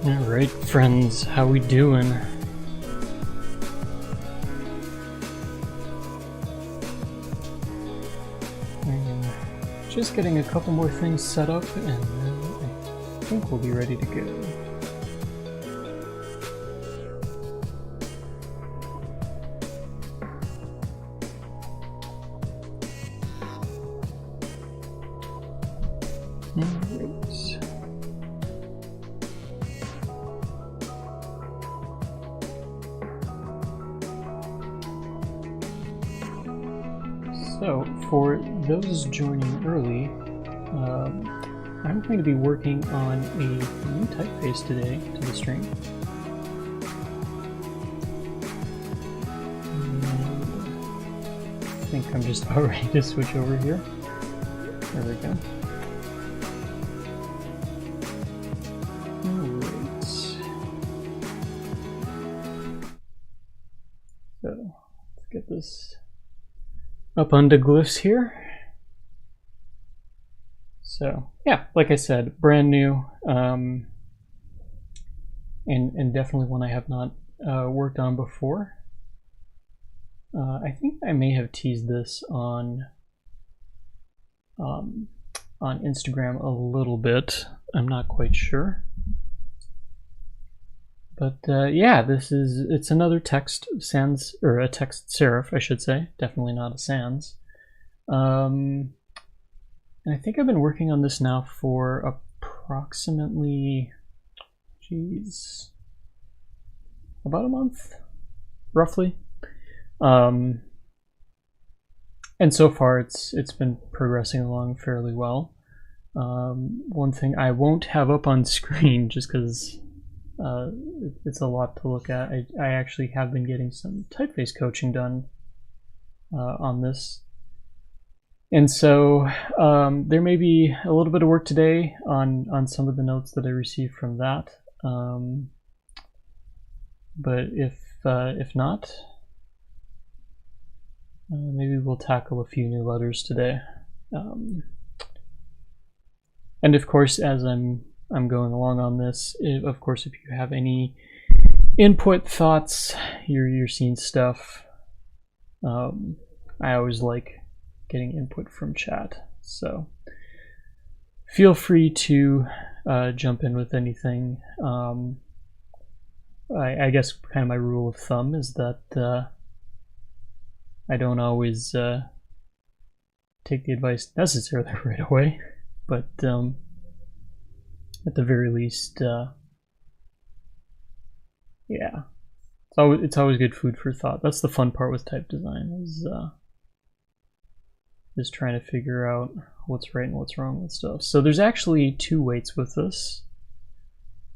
Alright friends, how we doing? I'm just getting a couple more things set up and then I think we'll be ready to go. So, for those joining early, I'm going to be working on a new typeface today to the stream. I think I'm just about ready to switch over here. There we go. Alright. So, let's get this up onto glyphs here. So yeah, like I said, brand new, and definitely one I have not worked on before. I think I may have teased this on Instagram a little bit. I'm not quite sure. But yeah, it's another text sans, or a text serif, I should say. Definitely not a sans. And I think I've been working on this now for approximately, about a month, roughly. And so far it's been progressing along fairly well. One thing I won't have up on screen just because it's a lot to look at. I actually have been getting some typeface coaching done on this. And so there may be a little bit of work today on some of the notes that I received from that. But if not, maybe we'll tackle a few new letters today. And of course, as I'm going along on this, of course, if you have any input, thoughts, you're seeing stuff, I always like getting input from chat, so feel free to jump in with anything. I guess kind of my rule of thumb is that I don't always take the advice necessarily right away, but at the very least, yeah, it's always good food for thought. That's the fun part with type design, is trying to figure out what's right and what's wrong with stuff. So there's actually two weights with this.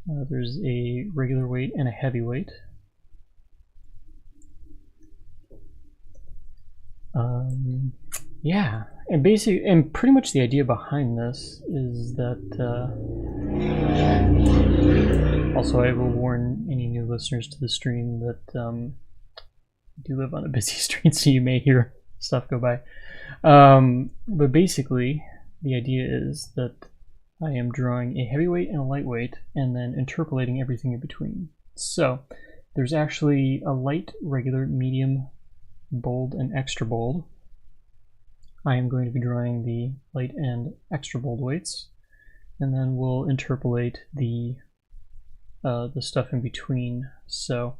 There's a regular weight and a heavy weight. Yeah, and pretty much the idea behind this is that, also I will warn any new listeners to the stream that I do live on a busy street, so you may hear stuff go by. But basically, the idea is that I am drawing a heavyweight and a lightweight, and then interpolating everything in between. So there's actually a light, regular, medium, bold, and extra bold. I am going to be drawing the light and extra bold weights, and then we'll interpolate the stuff in between. So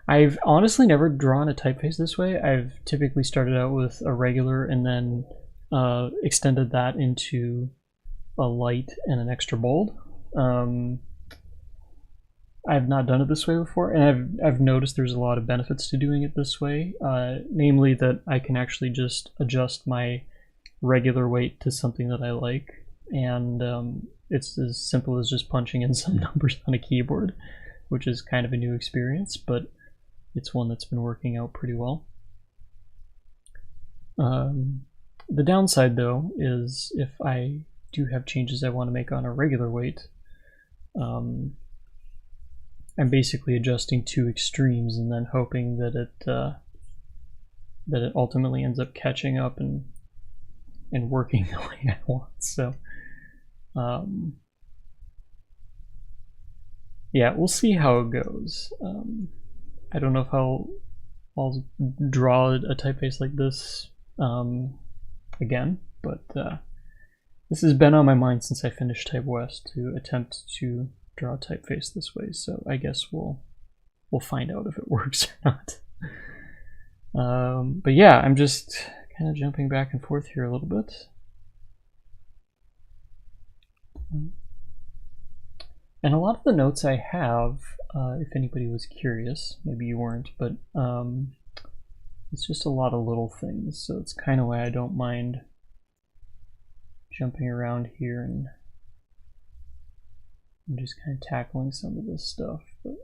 I've honestly never drawn a typeface this way. I've typically started out with a regular and then extended that into a light and an extra bold. I've not done it this way before, and I've noticed there's a lot of benefits to doing it this way, namely that I can actually just adjust my regular weight to something that I like, and it's as simple as just punching in some numbers on a keyboard, which is kind of a new experience, but it's one that's been working out pretty well. The downside, though, is if I do have changes I want to make on a regular weight, I'm basically adjusting two extremes and then hoping that it ultimately ends up catching up and working the way I want. So yeah, we'll see how it goes. I don't know if I'll draw a typeface like this again, but this has been on my mind since I finished Type West to attempt to draw a typeface this way. So I guess we'll find out if it works or not. But yeah, I'm just kind of jumping back and forth here a little bit. And a lot of the notes I have, if anybody was curious, maybe you weren't, but it's just a lot of little things, so it's kind of why I don't mind jumping around here and just kind of tackling some of this stuff. But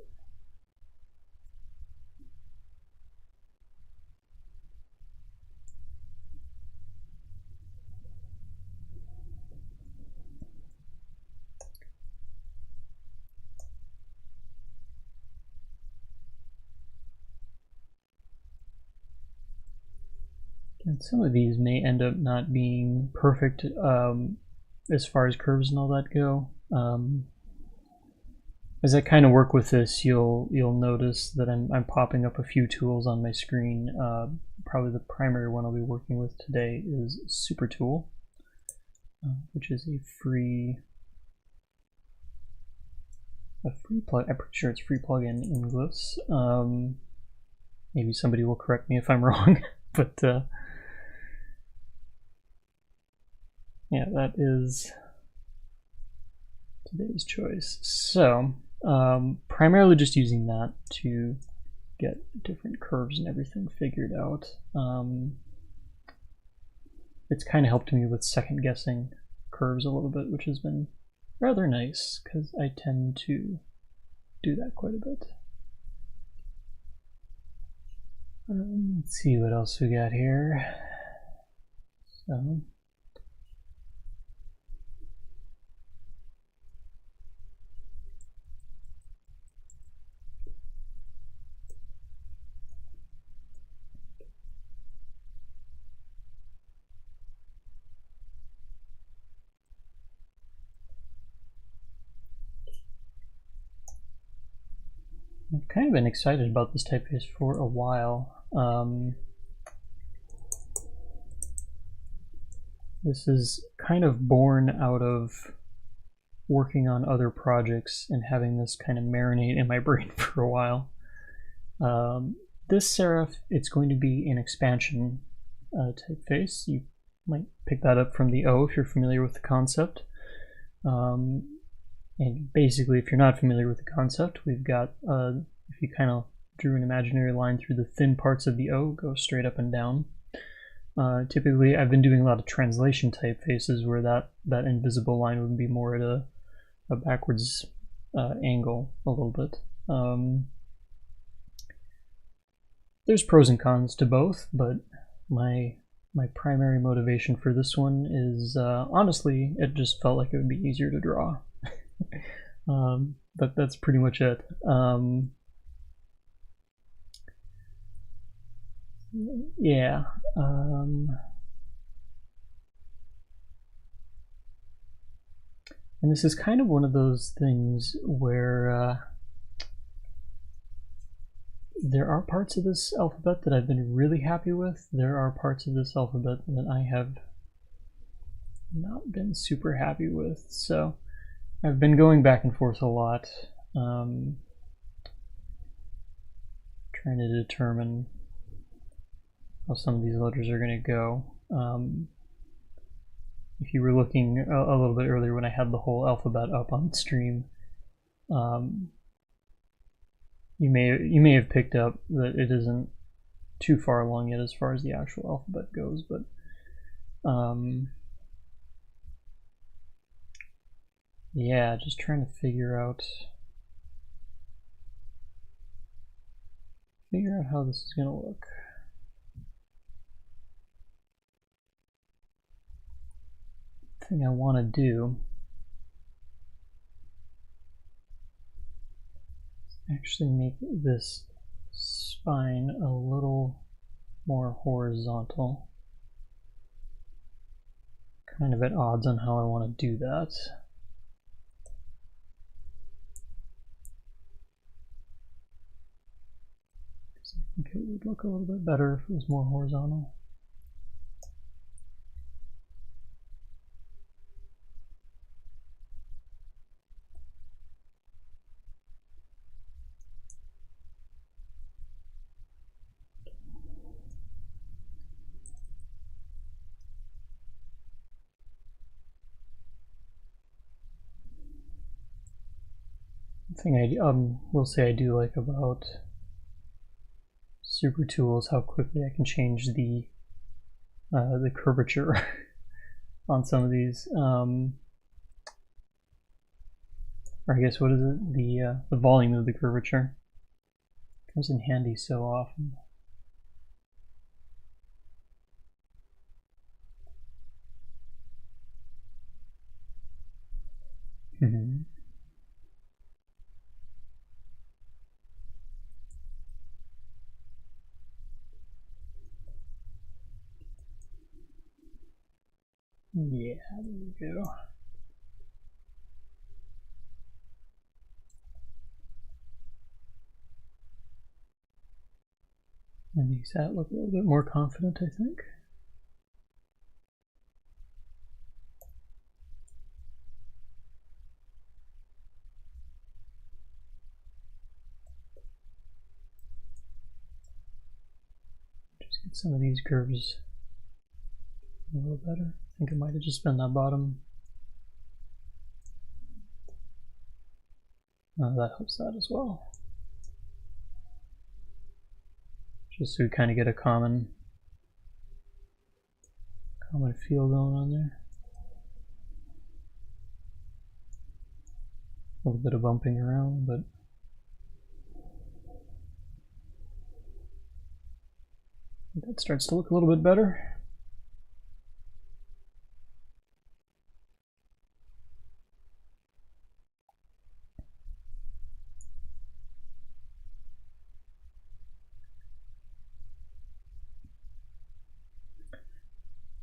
and some of these may end up not being perfect as far as curves and all that go. As I kind of work with this, you'll notice that I'm popping up a few tools on my screen. Probably the primary one I'll be working with today is Super Tool, which is a free plug. I'm pretty sure it's free plugin in Glyphs. Maybe somebody will correct me if I'm wrong, but yeah, that is today's choice. So primarily just using that to get different curves and everything figured out. It's kind of helped me with second guessing curves a little bit, which has been rather nice because I tend to do that quite a bit. Let's see what else we got here. So I've kind of been excited about this typeface for a while. This is kind of born out of working on other projects and having this kind of marinate in my brain for a while. This serif, it's going to be an expansion typeface. You might pick that up from the O if you're familiar with the concept. And basically, if you're not familiar with the concept, we've got, if you kind of drew an imaginary line through the thin parts of the O, go straight up and down. Typically, I've been doing a lot of translation typefaces where that invisible line would be more at a backwards angle a little bit. There's pros and cons to both, but my primary motivation for this one is, honestly, it just felt like it would be easier to draw. But that's pretty much it. Yeah. And this is kind of one of those things where there are parts of this alphabet that I've been really happy with. There are parts of this alphabet that I have not been super happy with. So I've been going back and forth a lot, trying to determine how some of these letters are going to go. If you were looking a little bit earlier when I had the whole alphabet up on stream, you may have picked up that it isn't too far along yet as far as the actual alphabet goes, but yeah, just trying to figure out how this is going to look. The thing I want to do is actually make this spine a little more horizontal. Kind of at odds on how I want to do that. think it would look a little bit better if it was more horizontal. The thing I will say I do like about Super Tools how quickly I can change the curvature on some of these. Or I guess what is it? The volume of the curvature comes in handy so often. Mm-hmm. Yeah, there we go. And makes that look a little bit more confident, I think. Just get some of these curves a little better. I think it might have just been that bottom. That helps that as well. Just so we kind of get a common feel going on there. A little bit of bumping around, but that starts to look a little bit better.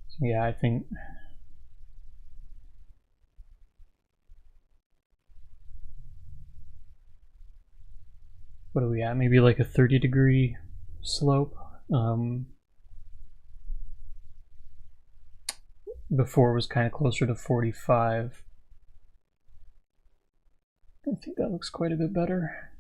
So yeah, I think what are we at? Maybe like a 30-degree slope. Before it was kind of closer to 45. I think that looks quite a bit better.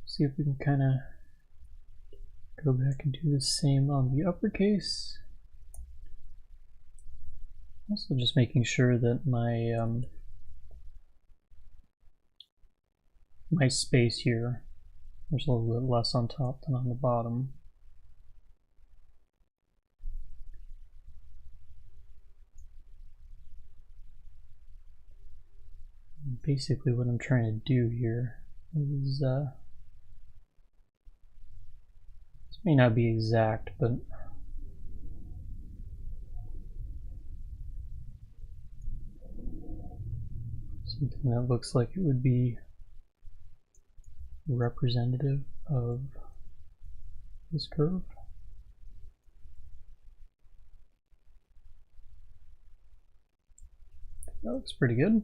See if we can kind of go back and do the same on the uppercase. Also just making sure that my my space here, there's a little bit less on top than on the bottom. Basically what I'm trying to do here is, this may not be exact, but something that looks like it would be representative of this curve. That looks pretty good.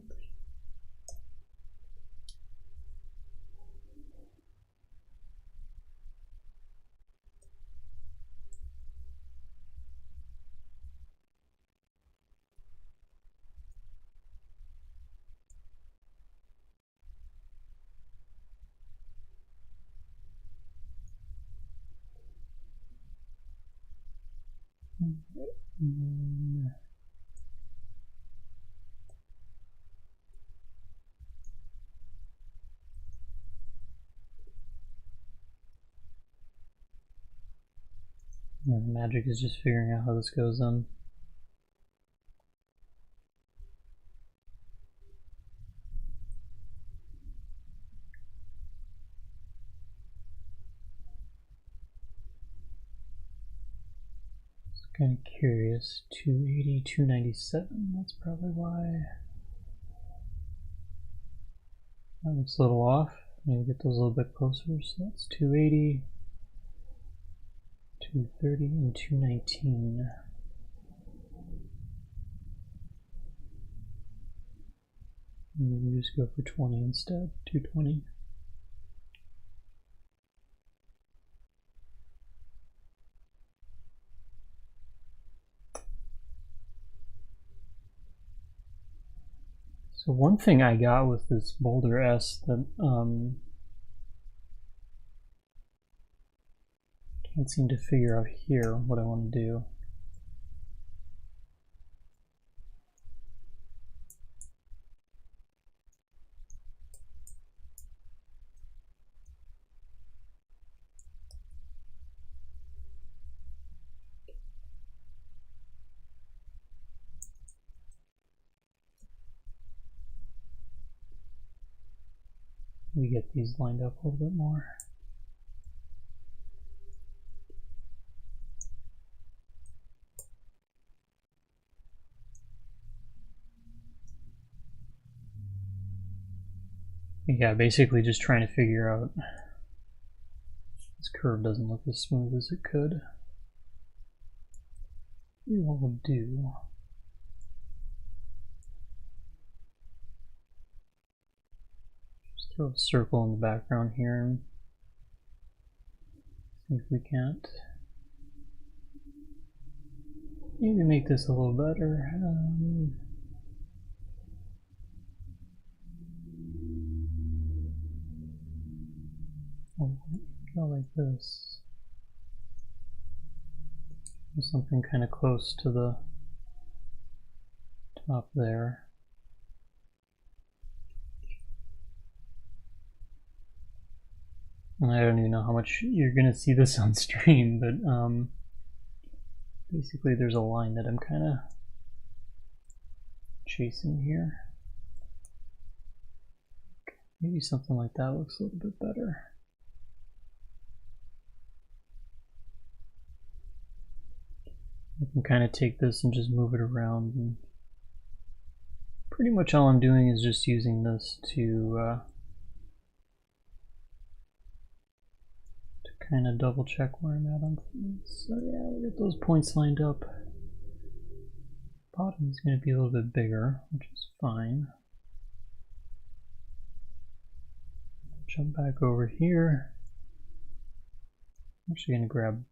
Yeah, the magic is just figuring out how this goes on. Kind of curious. 280, 297. That's probably why that looks a little off. Maybe get those a little bit closer. So that's 280, 230, and 219. Maybe just go for 20 instead, 220. So one thing I got with this Boulder S that can't seem to figure out here what I want to do. We get these lined up a little bit more. Yeah, basically just trying to figure out this curve doesn't look as smooth as it could. Maybe what we'll do, just throw a circle in the background here and see if we can't maybe make this a little better. Go like this. Something kind of close to the top there. And I don't even know how much you're going to see this on stream, but basically there's a line that I'm kind of chasing here. Maybe something like that looks a little bit better. I can kind of take this and just move it around, and pretty much all I'm doing is just using this to kind of double check where I'm at on things. So yeah, we'll get those points lined up. Bottom is going to be a little bit bigger, which is fine. Jump back over here. I'm actually going to grab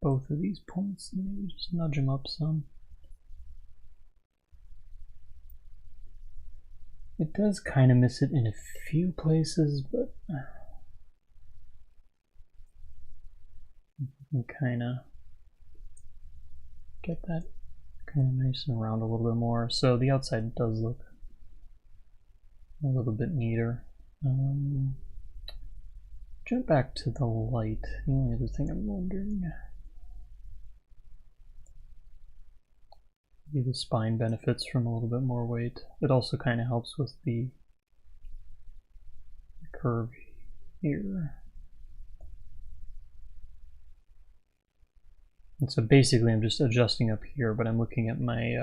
both of these points and maybe just nudge them up some. It does kind of miss it in a few places, but you can kind of get that kind of nice and round a little bit more. So the outside does look a little bit neater. Jump back to the light. The only other thing I'm wondering, maybe the spine benefits from a little bit more weight. It also kind of helps with the curve here. And so basically I'm just adjusting up here, but I'm looking at my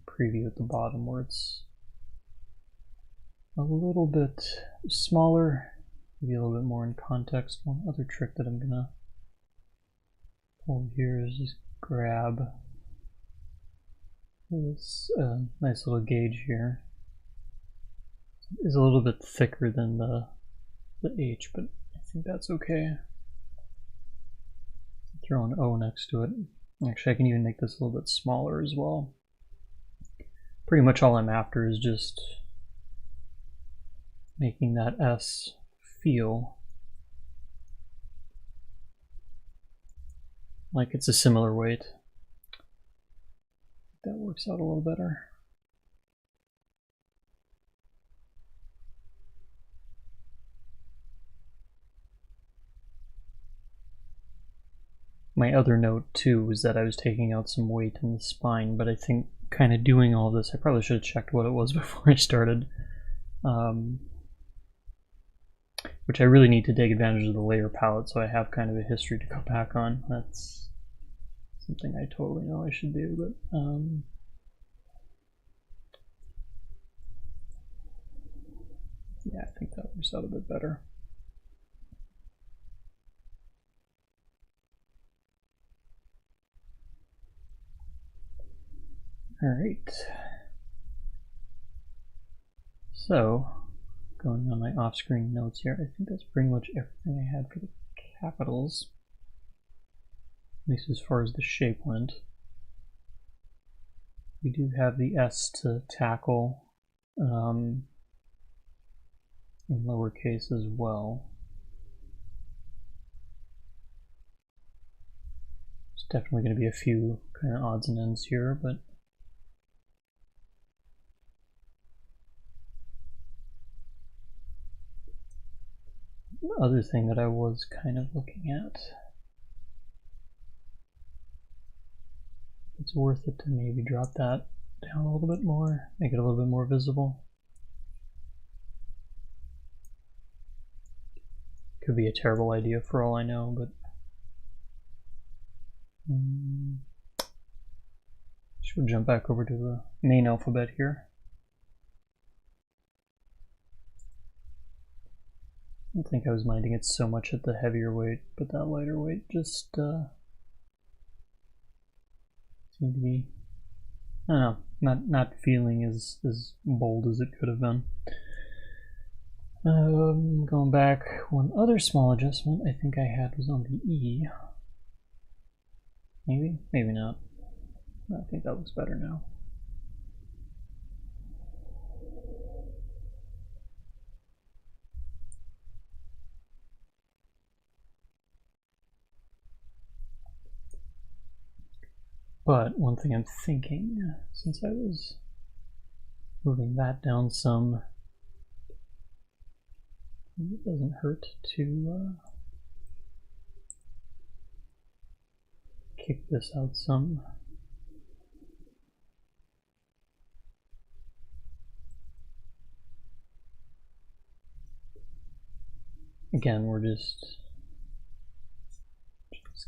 preview at the bottom where it's a little bit smaller, maybe a little bit more in context. One other trick that I'm gonna pull here is just grab this nice little gauge here. It's a little bit thicker than the H, but I think that's okay. Throw an O next to it. Actually, I can even make this a little bit smaller as well. Pretty much all I'm after is just making that S feel like it's a similar weight. That works out a little better. My other note too was that I was taking out some weight in the spine, but I think kind of doing all this, I probably should have checked what it was before I started. Which I really need to take advantage of the layer palette, so I have kind of a history to go back on. That's something I totally know I should do, but yeah, I think that works out a bit better. All right. So, going on my off-screen notes here, I think that's pretty much everything I had for the capitals, at least as far as the shape went. We do have the S to tackle in lowercase as well. There's definitely going to be a few kind of odds and ends here, but the other thing that I was kind of looking at, it's worth it to maybe drop that down a little bit more, make it a little bit more visible. Could be a terrible idea for all I know, but should jump back over to the main alphabet here. I don't think I was minding it so much at the heavier weight, but that lighter weight just seemed to be, I don't know, not feeling as bold as it could have been. Going back, one other small adjustment I think I had was on the E. Maybe not. I think that looks better now. But one thing I'm thinking, since I was moving that down some, it doesn't hurt to kick this out some. Again, we're just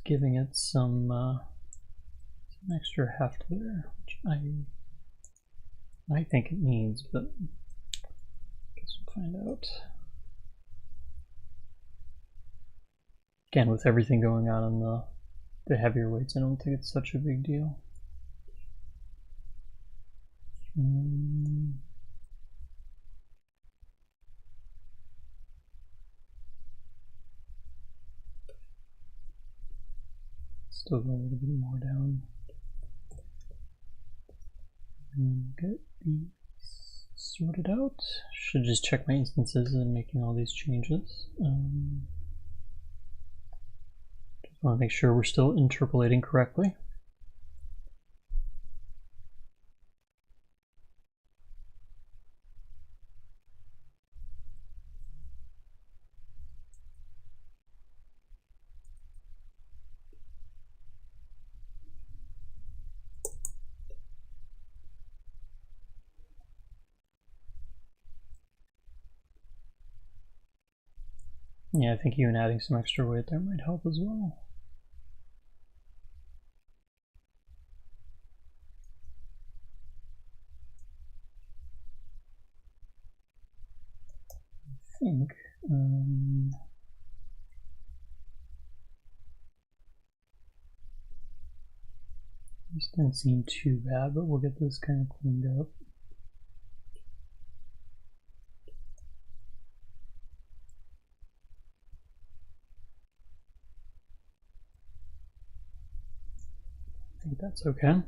giving it some extra heft there, which I think it needs, but I guess we'll find out. Again, with everything going on in the heavier weights, I don't think it's such a big deal. Still go a little bit more down. And get these sorted out. Should just check my instances and making all these changes. Just want to make sure we're still interpolating correctly. Yeah, I think even adding some extra weight there might help as well. I think this didn't seem too bad, but we'll get this kind of cleaned up. I think that's okay.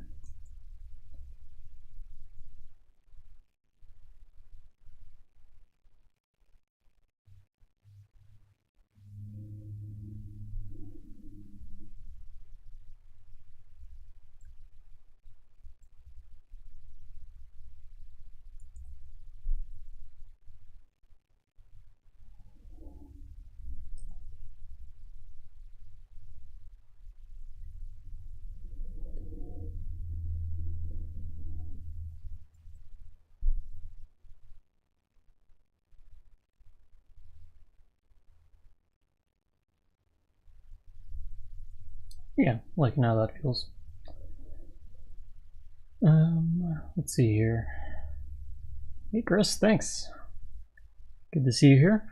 Yeah, like now that feels. Let's see here. Hey Chris, thanks. Good to see you here.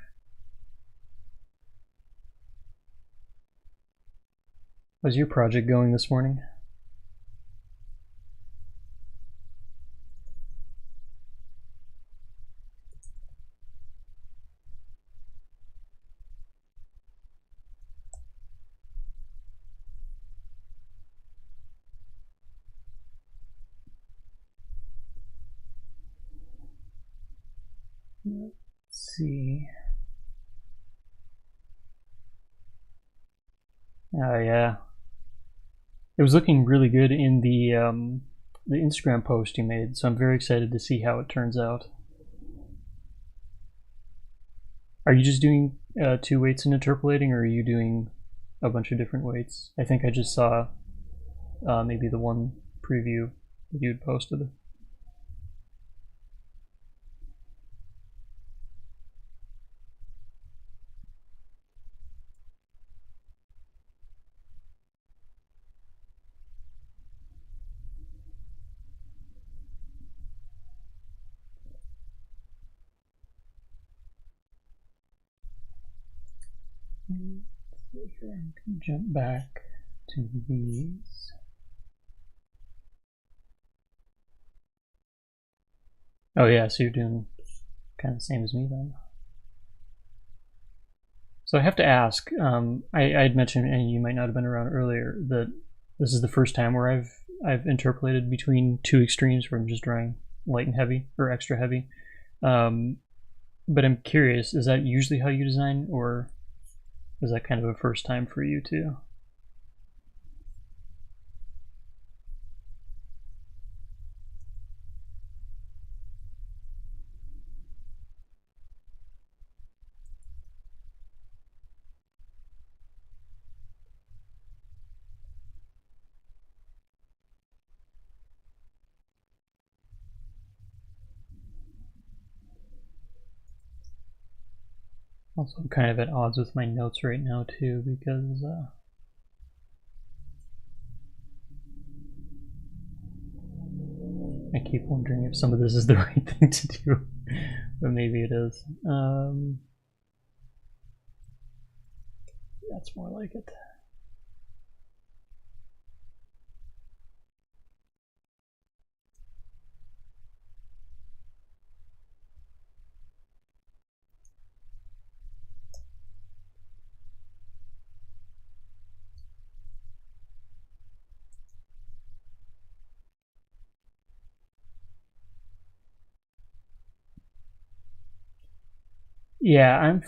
How's your project going this morning? Let's see. Oh yeah, it was looking really good in the Instagram post you made, so I'm very excited to see how it turns out. Are you just doing 2 weights in interpolating, or are you doing a bunch of different weights? I think I just saw maybe the one preview that you had posted. Here, I'm going to jump back to these. Oh yeah, so you're doing kind of the same as me then. So I have to ask, I had mentioned, and you might not have been around earlier, that this is the first time where I've interpolated between 2 extremes where I'm just drawing light and heavy, or extra heavy. But I'm curious, is that usually how you design, or is that kind of a first time for you too? Also, I'm kind of at odds with my notes right now too, because I keep wondering if some of this is the right thing to do, but maybe it is. That's more like it. Yeah, I'm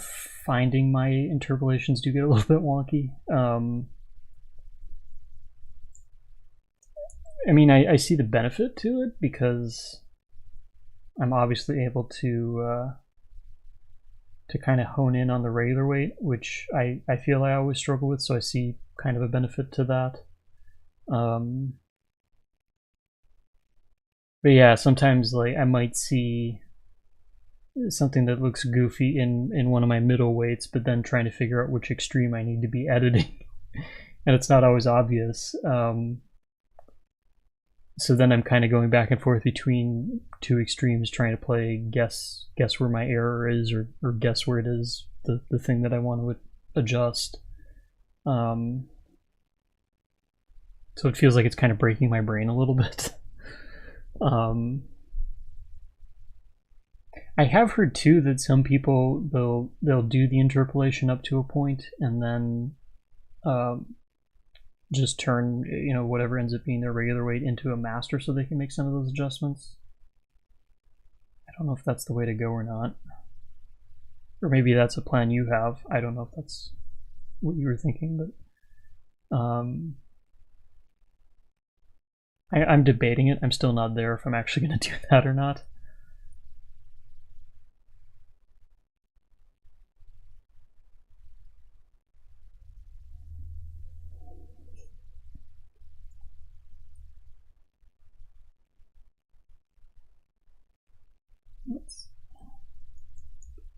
finding my interpolations do get a little bit wonky. I mean, I see the benefit to it because I'm obviously able to kind of hone in on the regular weight, which I feel I always struggle with. So I see kind of a benefit to that. But yeah, sometimes like I might see something that looks goofy in one of my middle weights, but then trying to figure out which extreme I need to be editing, and it's not always obvious. So then I'm kind of going back and forth between 2 extremes, trying to play guess where my error is, or guess where it is the thing that I want to adjust. So it feels like it's kind of breaking my brain a little bit. I have heard too that some people they'll do the interpolation up to a point and then just turn whatever ends up being their regular weight into a master so they can make some of those adjustments. I don't know if that's the way to go or not, or maybe that's a plan you have. I don't know if that's what you were thinking, but I'm debating it. I'm still not there if I'm actually going to do that or not.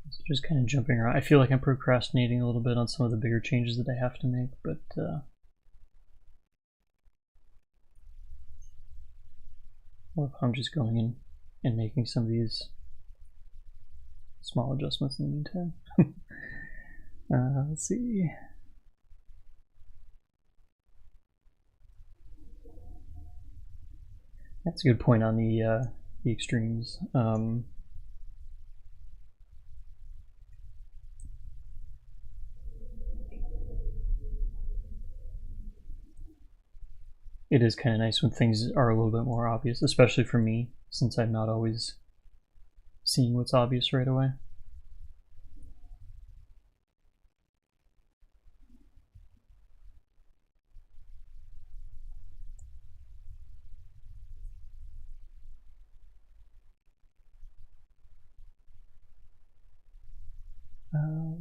So just kind of jumping around. I feel like I'm procrastinating a little bit on some of the bigger changes that I have to make, but or if I'm just going in and making some of these small adjustments in the meantime. Let's see. That's a good point on the extremes. It is kind of nice when things are a little bit more obvious, especially for me, since I'm not always seeing what's obvious right away.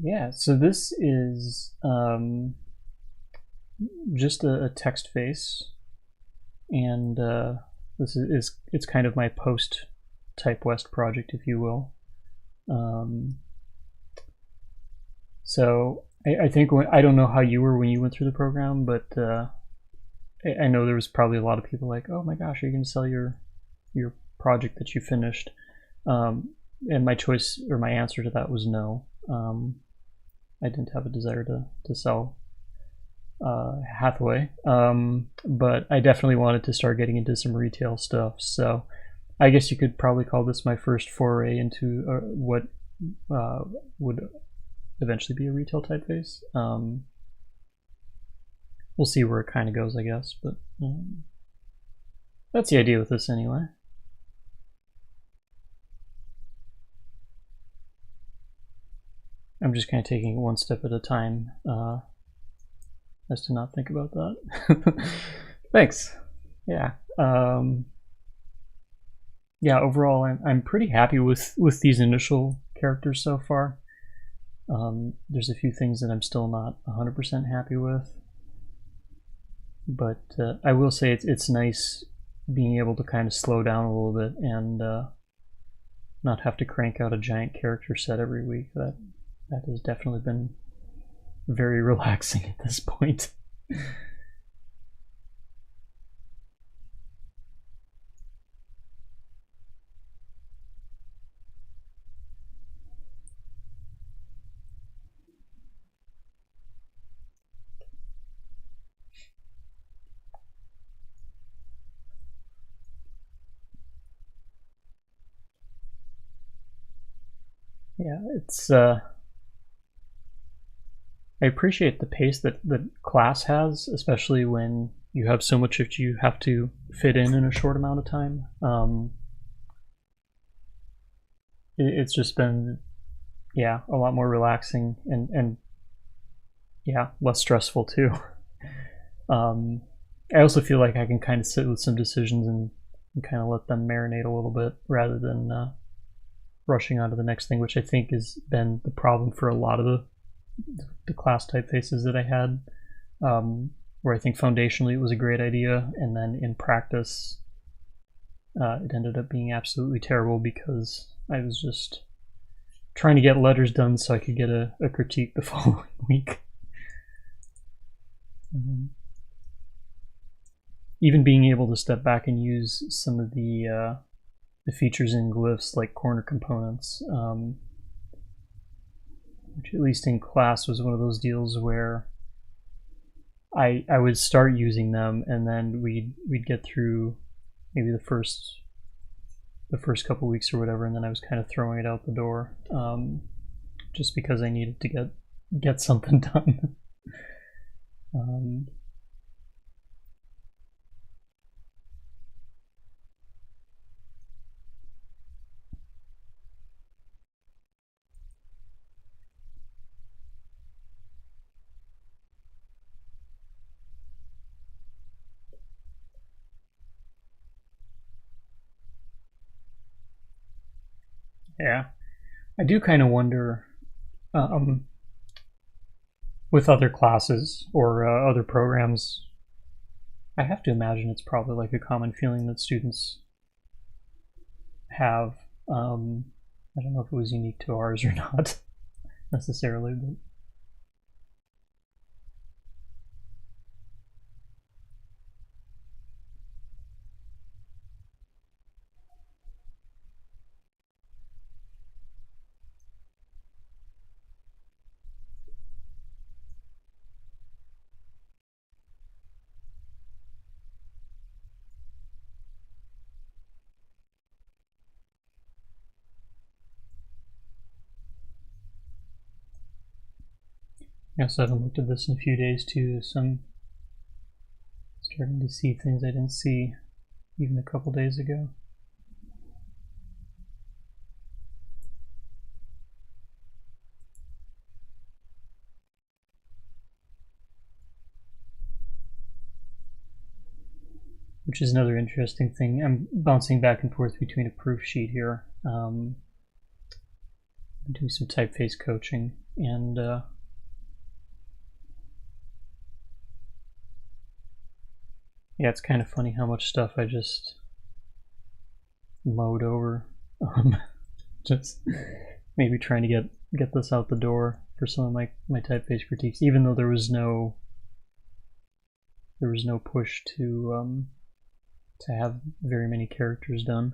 Yeah, so this is just a text face, and this is it's kind of my post Type West project, if you will. So I think I don't know how you were when you went through the program, but I know there was probably a lot of people like, oh my gosh, are you going to sell your project that you finished? And my choice or my answer to that was no. I didn't have a desire to sell Hathaway, but I definitely wanted to start getting into some retail stuff. So I guess you could probably call this my first foray into what would eventually be a retail typeface. We'll see where it kind of goes, I guess, but that's the idea with this anyway. I'm just kind of taking it one step at a time, as to not think about that. Thanks. Yeah. Yeah. Overall, I'm pretty happy with these initial characters so far. There's a few things that I'm still not 100% happy with, but I will say it's nice being able to kind of slow down a little bit and not have to crank out a giant character set every week. That has definitely been very relaxing at this point. Yeah, it's I appreciate the pace that the class has, especially when you have so much that you have to fit in a short amount of time. It's just been, yeah, a lot more relaxing and yeah, less stressful too. I also feel like I can kind of sit with some decisions and kind of let them marinate a little bit rather than rushing on to the next thing, which I think has been the problem for a lot of the class typefaces that I had, where I think foundationally it was a great idea, and then in practice it ended up being absolutely terrible because I was just trying to get letters done so I could get a critique the following week. Even being able to step back and use some of the features in glyphs like corner components, which at least in class was one of those deals where I would start using them and then we'd get through maybe the first couple weeks or whatever, and then I was kind of throwing it out the door, just because I needed to get something done. Yeah, I do kind of wonder, with other classes or other programs, I have to imagine it's probably like a common feeling that students have. I don't know if it was unique to ours or not necessarily, but I guess I haven't looked at this in a few days too, so I'm starting to see things I didn't see even a couple days ago. which is another interesting thing. I'm bouncing back and forth between a proof sheet here. I'm doing some typeface coaching, and yeah, it's kind of funny how much stuff I just mowed over. Just maybe trying to get this out the door for some of my typeface critiques, even though there was no push to have very many characters done.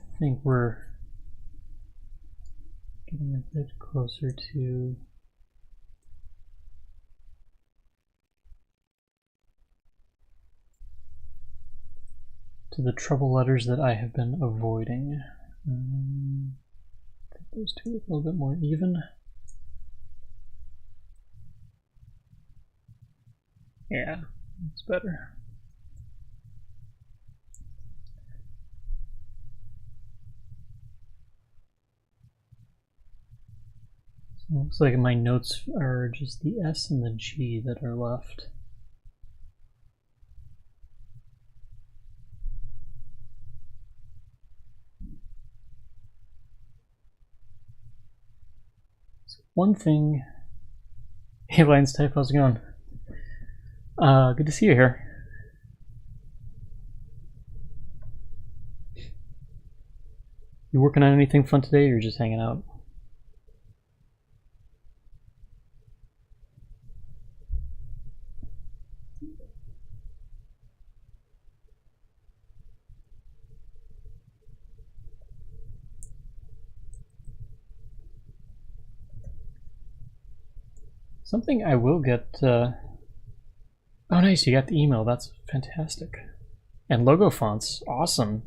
I think we're getting a bit closer to the trouble letters that I have been avoiding. I think those two are a little bit more even. Yeah, that's better. So it looks like my notes are just the S and the G that are left. So one thing. Hey, Lions Type, how's it going? Good to see you here. You working on anything fun today, or you're just hanging out? Something I will get. Oh, nice! You got the email. That's fantastic. And logo fonts, awesome.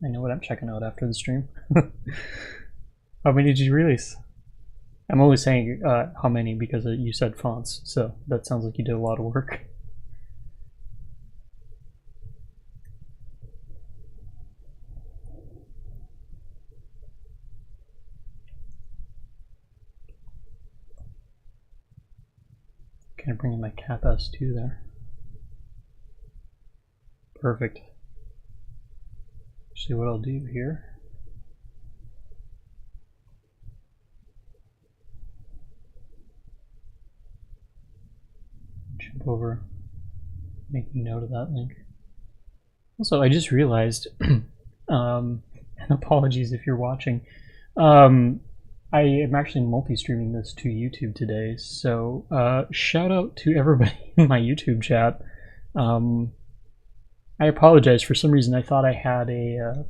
I know what I'm checking out after the stream. How many did you release? I'm only saying how many because you said fonts, so that sounds like you did a lot of work. Kind of bringing my cap S2 there. Perfect. See what I'll do here. Jump over, making note of that link. Also, I just realized, and apologies if you're watching, I am actually multi-streaming this to YouTube today, so shout out to everybody in my YouTube chat. I apologize, for some reason I thought I had a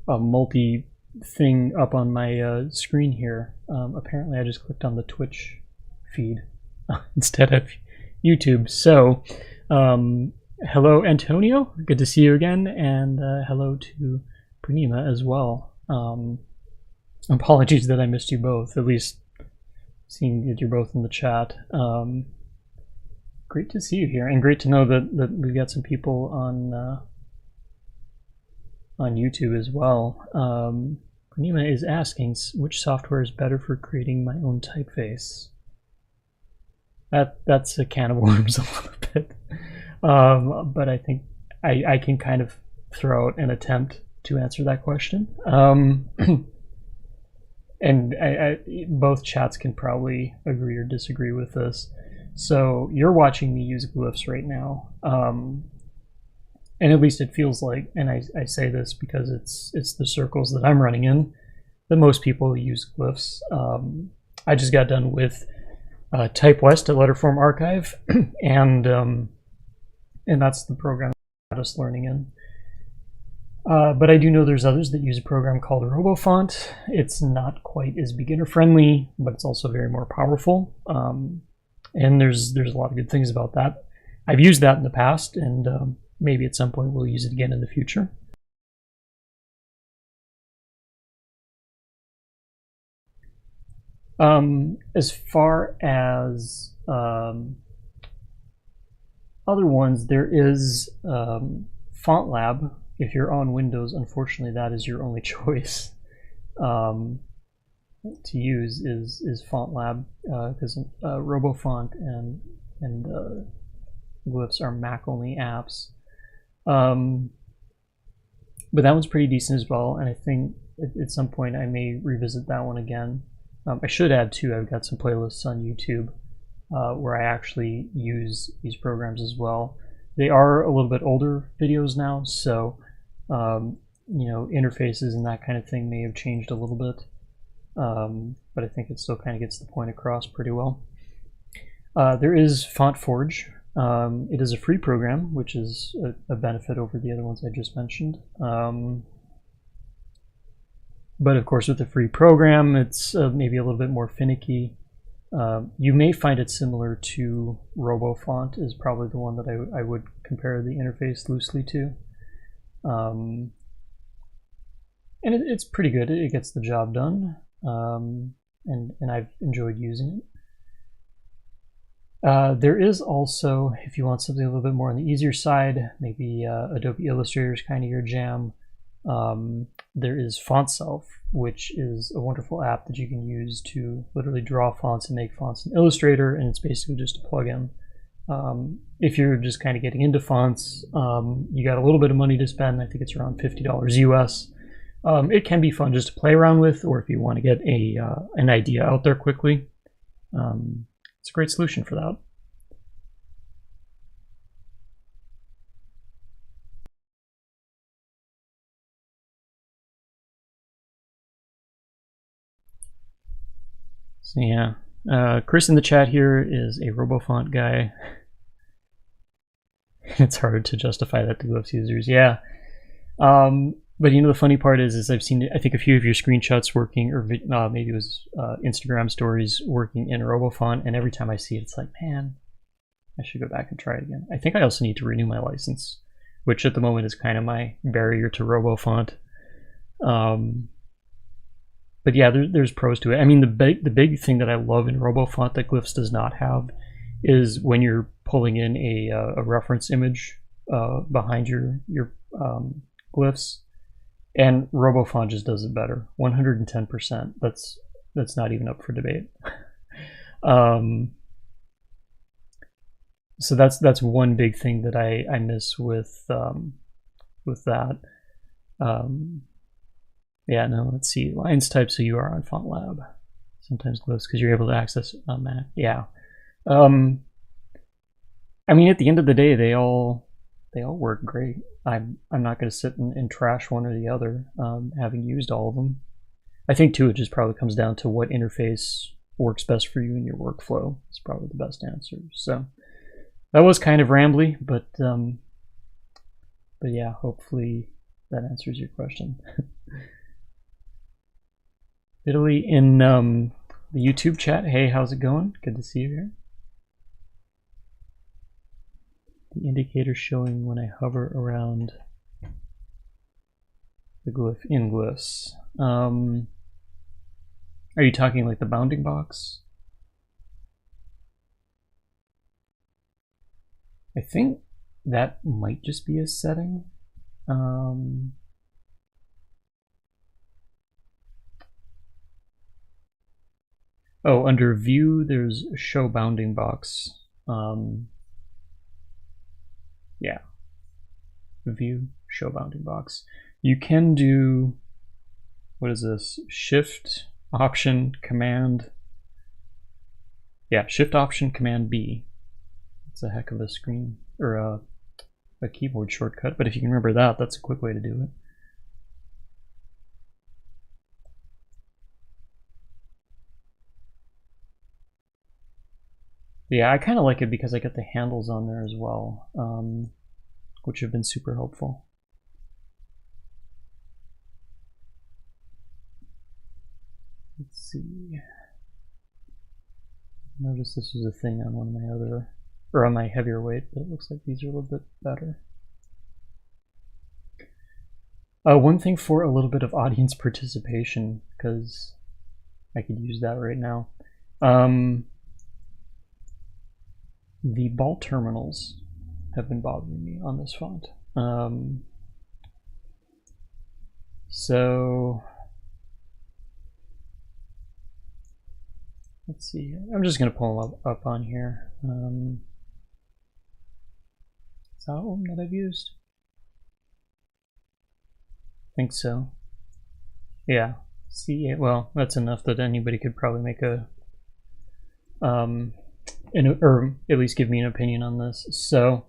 multi thing up on my screen here. Apparently I just clicked on the Twitch feed instead of YouTube. So hello Antonio, good to see you again, and hello to Purnima as well. Apologies that I missed you both, at least seeing that you're both in the chat. Great to see you here, and great to know that we've got some people on YouTube as well. Purnima is asking which software is better for creating my own typeface. That's a can of worms a little bit, but I think I can kind of throw out an attempt to answer that question. And both chats can probably agree or disagree with this. So you're watching me use glyphs right now, and at least it feels like, and I say this because it's the circles that I'm running in, that most people use glyphs. I just got done with TypeWest at Letterform Archive, and that's the program I'm just learning in. But I do know there's others that use a program called RoboFont. It's not quite as beginner friendly, but it's also very more powerful. And there's a lot of good things about that. I've used that in the past, and maybe at some point we'll use it again in the future. As far as other ones, there is FontLab. If you're on Windows, unfortunately, that is your only choice to use is FontLab, because RoboFont and glyphs are Mac-only apps. But that one's pretty decent as well, and I think at some point I may revisit that one again. I should add too, I've got some playlists on YouTube where I actually use these programs as well. They are a little bit older videos now, so you know, interfaces and that kind of thing may have changed a little bit, but I think it still kind of gets the point across pretty well. There is FontForge. It is a free program, which is a benefit over the other ones I just mentioned. But of course, with the free program, it's maybe a little bit more finicky. You may find it similar to RoboFont, is probably the one that I would compare the interface loosely to. And it's pretty good. It gets the job done, and I've enjoyed using it. There is also, if you want something a little bit more on the easier side, maybe Adobe Illustrator is kind of your jam, there is FontSelf, which is a wonderful app that you can use to literally draw fonts and make fonts in Illustrator, and it's basically just a plugin. If you're just kind of getting into fonts, you got a little bit of money to spend. I think it's around $50 US. It can be fun just to play around with, or if you want to get an idea out there quickly, it's a great solution for that. So yeah, Chris in the chat here is a RoboFont guy. It's hard to justify that to glyphs users, yeah. But you know, the funny part is I've seen, I think, a few of your screenshots working, or maybe it was Instagram stories working in RoboFont, and every time I see it, it's like, man, I should go back and try it again. I think I also need to renew my license, which at the moment is kind of my barrier to RoboFont. But yeah, there's pros to it. I mean, the big thing that I love in RoboFont that glyphs does not have is when you're pulling in a reference image behind your glyphs, and RoboFont just does it better. 110%. That's not even up for debate. So that's one big thing that I miss with that. Yeah, no, let's see. Lines type, so you are on FontLab. Sometimes glyphs, because you're able to access Mac. Yeah. I mean, at the end of the day, they all work great. I'm not going to sit and trash one or the other, having used all of them. I think too, it just probably comes down to what interface works best for you in your workflow. It's probably the best answer. So that was kind of rambly, but yeah, hopefully that answers your question. Italy in the YouTube chat. Hey, how's it going? Good to see you here. The indicator showing when I hover around the glyph in glyphs. Are you talking like the bounding box? I think that might just be a setting. Oh, under view, there's show bounding box. Yeah, view, show bounding box. You can do, what is this? Shift, Option, Command. Yeah, Shift, Option, Command B. It's a heck of a screen, or a keyboard shortcut, but if you can remember that, that's a quick way to do it. Yeah, I kind of like it because I get the handles on there as well, which have been super helpful. Let's see. Notice this was a thing on one of my other, or on my heavier weight, but it looks like these are a little bit better. One thing for a little bit of audience participation, because I could use that right now. The ball terminals have been bothering me on this font. So let's see. I'm just going to pull them up on here. Is that one that I've used? I think so. Yeah. See, well, that's enough that anybody could probably make a or at least give me an opinion on this. So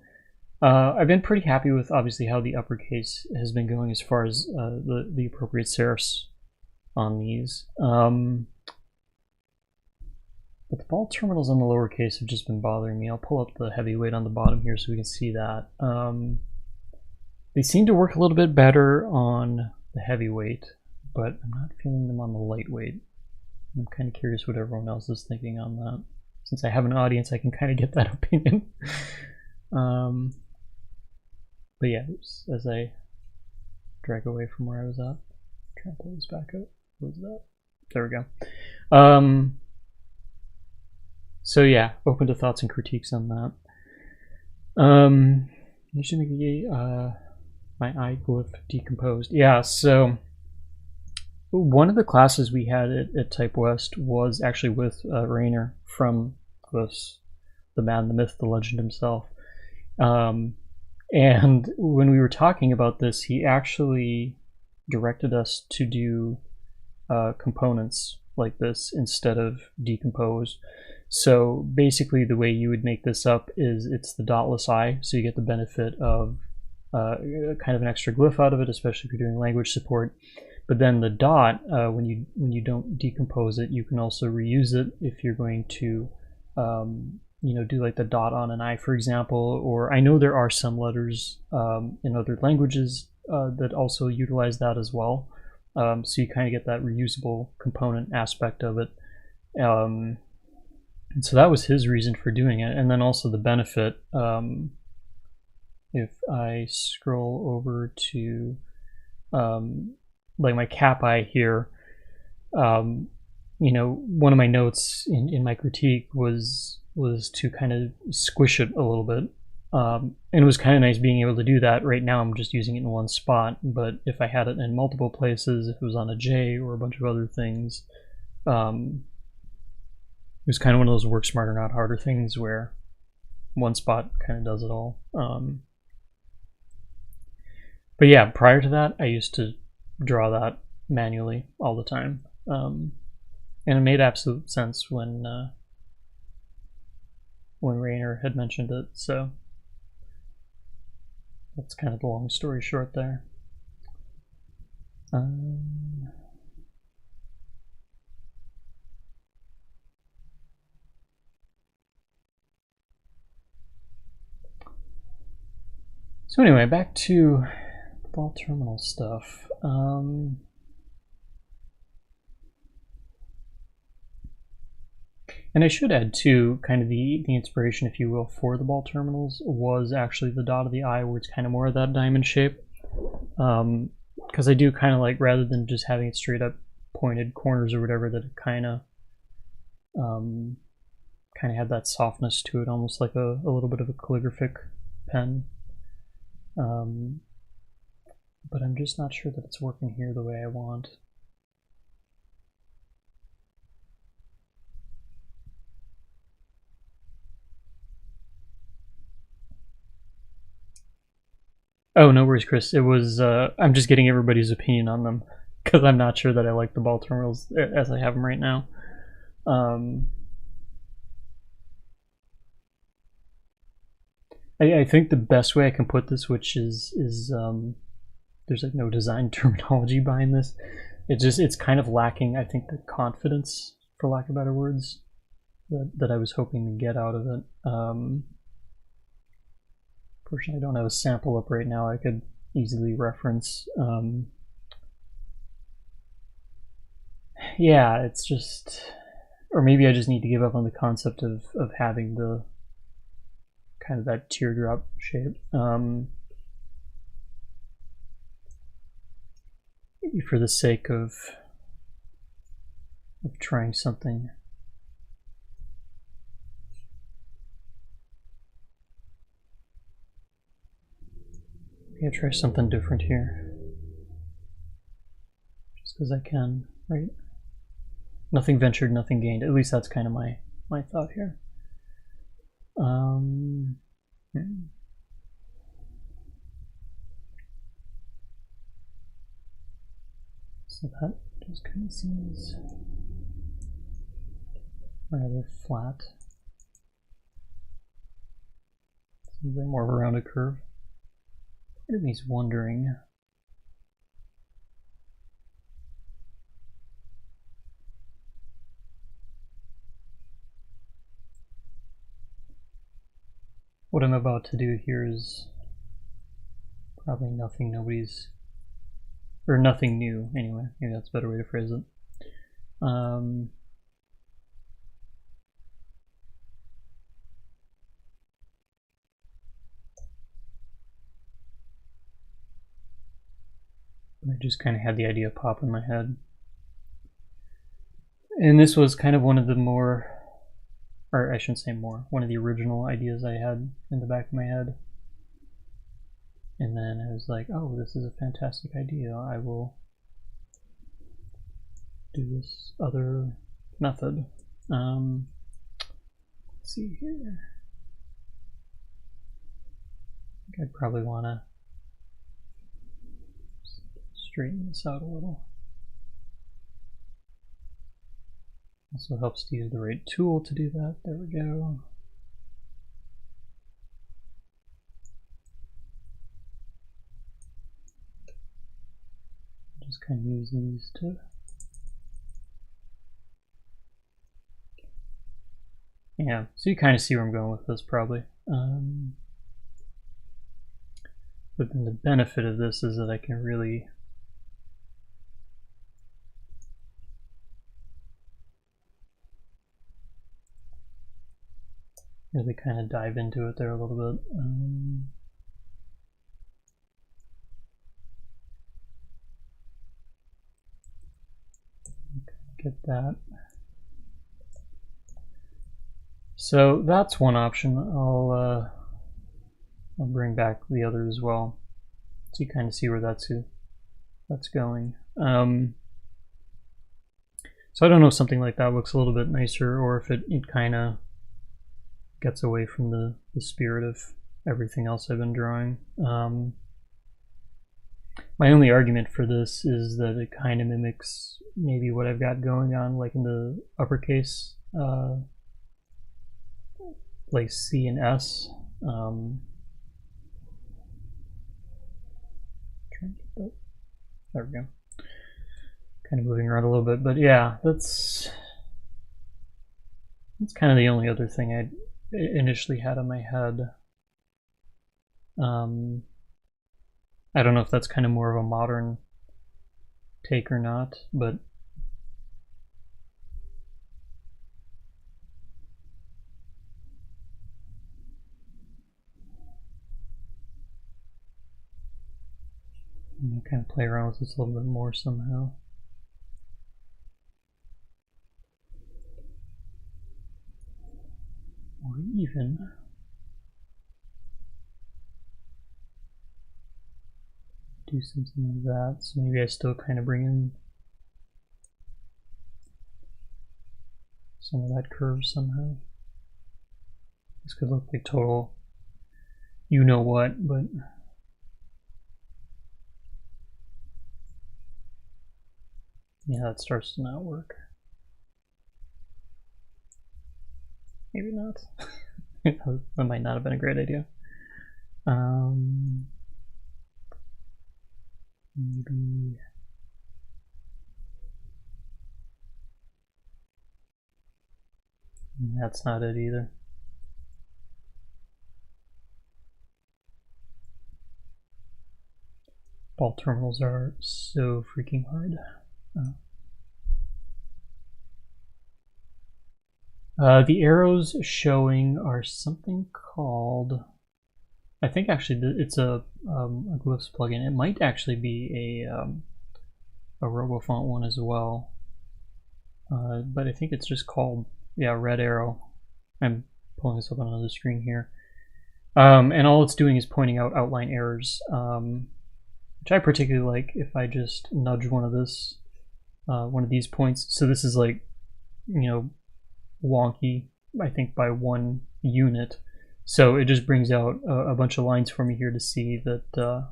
I've been pretty happy with obviously how the uppercase has been going as far as the appropriate serifs on these. But the ball terminals on the lowercase have just been bothering me. I'll pull up the heavyweight on the bottom here so we can see that. They seem to work a little bit better on the heavyweight, but I'm not feeling them on the lightweight. I'm kind of curious what everyone else is thinking on that. Since I have an audience, I can kind of get that opinion. But yeah, as I drag away from where I was at, try and pull this back up. What was that? There we go. So yeah, open to thoughts and critiques on that. You should make my I glyph decomposed. Yeah, so one of the classes we had at Type West was actually with Rainer from the man, the myth, the legend himself. And when we were talking about this, he actually directed us to do components like this instead of decomposed. So basically the way you would make this up is it's the dotless I, so you get the benefit of kind of an extra glyph out of it, especially if you're doing language support. But then the dot, when you don't decompose it, you can also reuse it if you're going to do like the dot on an I, for example. Or I know there are some letters in other languages that also utilize that as well. So you kind of get that reusable component aspect of it. And so that was his reason for doing it. And then also the benefit, if I scroll over to like my cap I here, one of my notes in my critique was to kind of squish it a little bit. And it was kind of nice being able to do that. Right now I'm just using it in one spot, but if I had it in multiple places, if it was on a J or a bunch of other things, it was kind of one of those work smarter, not harder things where one spot kind of does it all. But yeah, prior to that, I used to draw that manually all the time. And it made absolute sense when Rainer had mentioned it. So that's kind of the long story short there. So anyway, back to ball terminal stuff. And I should add too, kind of the inspiration, if you will, for the ball terminals was actually the dot of the I, where it's kind of more of that diamond shape. Because I do kind of like, rather than just having it straight up pointed corners or whatever, that it kind of had that softness to it, almost like a little bit of a calligraphic pen. But I'm just not sure that it's working here the way I want. Oh, no worries, Chris. It was, I'm just getting everybody's opinion on them, because I'm not sure that I like the ball terminals as I have them right now. I think the best way I can put this, which is there's like no design terminology behind this. It's kind of lacking, I think, the confidence, for lack of better words. that I was hoping to get out of it. Fortunately, I don't have a sample up right now I could easily reference. Yeah, it's just, or maybe I just need to give up on the concept of having the kind of that teardrop shape. Maybe for the sake of trying something. Maybe I'll try something different here. Just because I can, right? Nothing ventured, nothing gained. At least that's kind of my thought here. So that just kind of seems rather flat. Seems like more of a rounded curve. Part of me's wondering. What I'm about to do here is probably nothing nothing new anyway. Maybe that's a better way to phrase it. I just kind of had the idea pop in my head. And this was kind of one of the more, or I shouldn't say more, one of the original ideas I had in the back of my head. And then I was like, oh, this is a fantastic idea. I will do this other method. Let's see here. I think I'd probably want to straighten this out a little. Also helps to use the right tool to do that. There we go. Just kind of use these to yeah, so you kind of see where I'm going with this probably. But then the benefit of this is that I can really kind of dive into it there a little bit. Get that. So that's one option. I'll bring back the other as well, so you kind of see where that's going. So I don't know if something like that looks a little bit nicer, or if it kind of gets away from the spirit of everything else I've been drawing. My only argument for this is that it kind of mimics maybe what I've got going on, like in the uppercase, like C and S. There we go. Kind of moving around a little bit, but yeah, that's kind of the only other thing I initially had in my head. I don't know if that's kind of more of a modern take or not, but I'll kind of play around with this a little bit more somehow. Or even do something like that. So maybe I still kind of bring in some of that curve somehow. This could look like total you know what, but yeah, that starts to not work. Maybe not. That might not have been a great idea. Maybe That's not it either. Ball terminals are so freaking hard. The arrows showing are something called, I think actually it's a glyphs plugin. It might actually be a RoboFont one as well, but I think it's just called, yeah, red arrow. I'm pulling this up on another screen here, and all it's doing is pointing out outline errors, which I particularly like. If I just nudge one of these points, so this is like, you know, wonky, I think, by 1 unit. So it just brings out a bunch of lines for me here to see that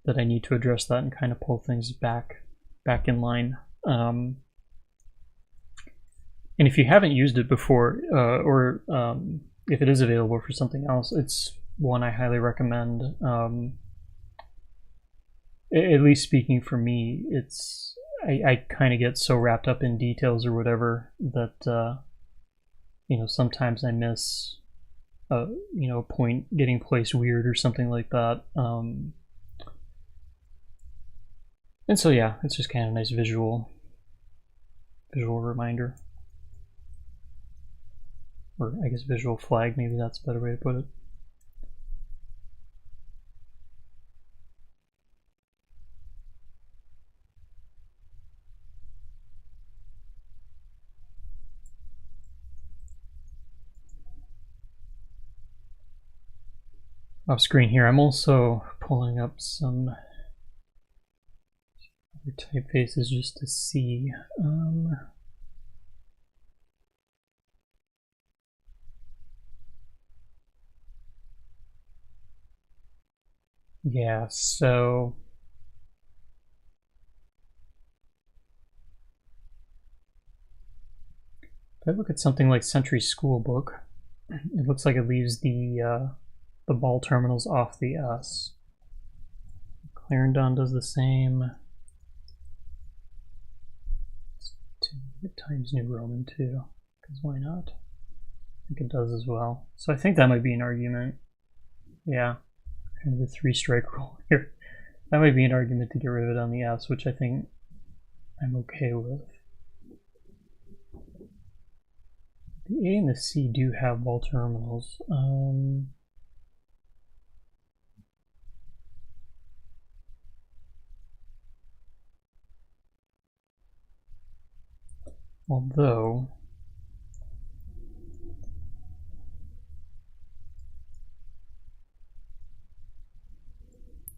that I need to address that and kind of pull things back in line. And if you haven't used it before, or if it is available for something else, it's one I highly recommend. At least speaking for me, it's I kind of get so wrapped up in details or whatever that you know, sometimes I miss you know, a point getting placed weird or something like that. And so yeah, it's just kind of a nice visual reminder, or I guess visual flag, maybe that's a better way to put it. Off screen here, I'm also pulling up some other typefaces just to see. Yeah, so if I look at something like Century Schoolbook, it looks like it leaves the ball terminals off the S. Clarendon does the same. Times New Roman too, because why not? I think it does as well. So I think that might be an argument. Yeah, kind of the 3-strike rule here. That might be an argument to get rid of it on the S, which I think I'm okay with. The A and the C do have ball terminals. Although,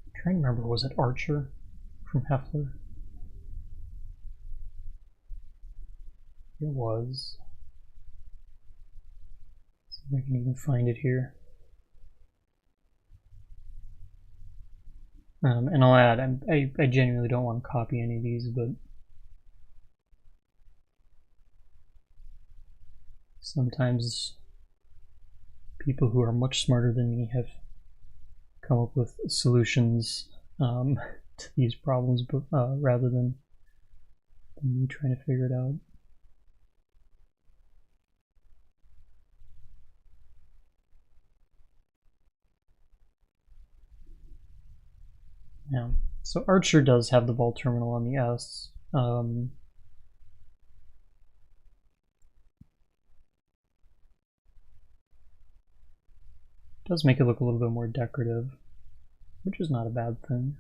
I'm trying to remember, was it Archer from Heffler? It was. See if I can even find it here. And I'll add, I genuinely don't want to copy any of these, but sometimes people who are much smarter than me have come up with solutions to these problems, but rather than me trying to figure it out. Yeah, so Archer does have the ball terminal on the S. Does make it look a little bit more decorative, which is not a bad thing.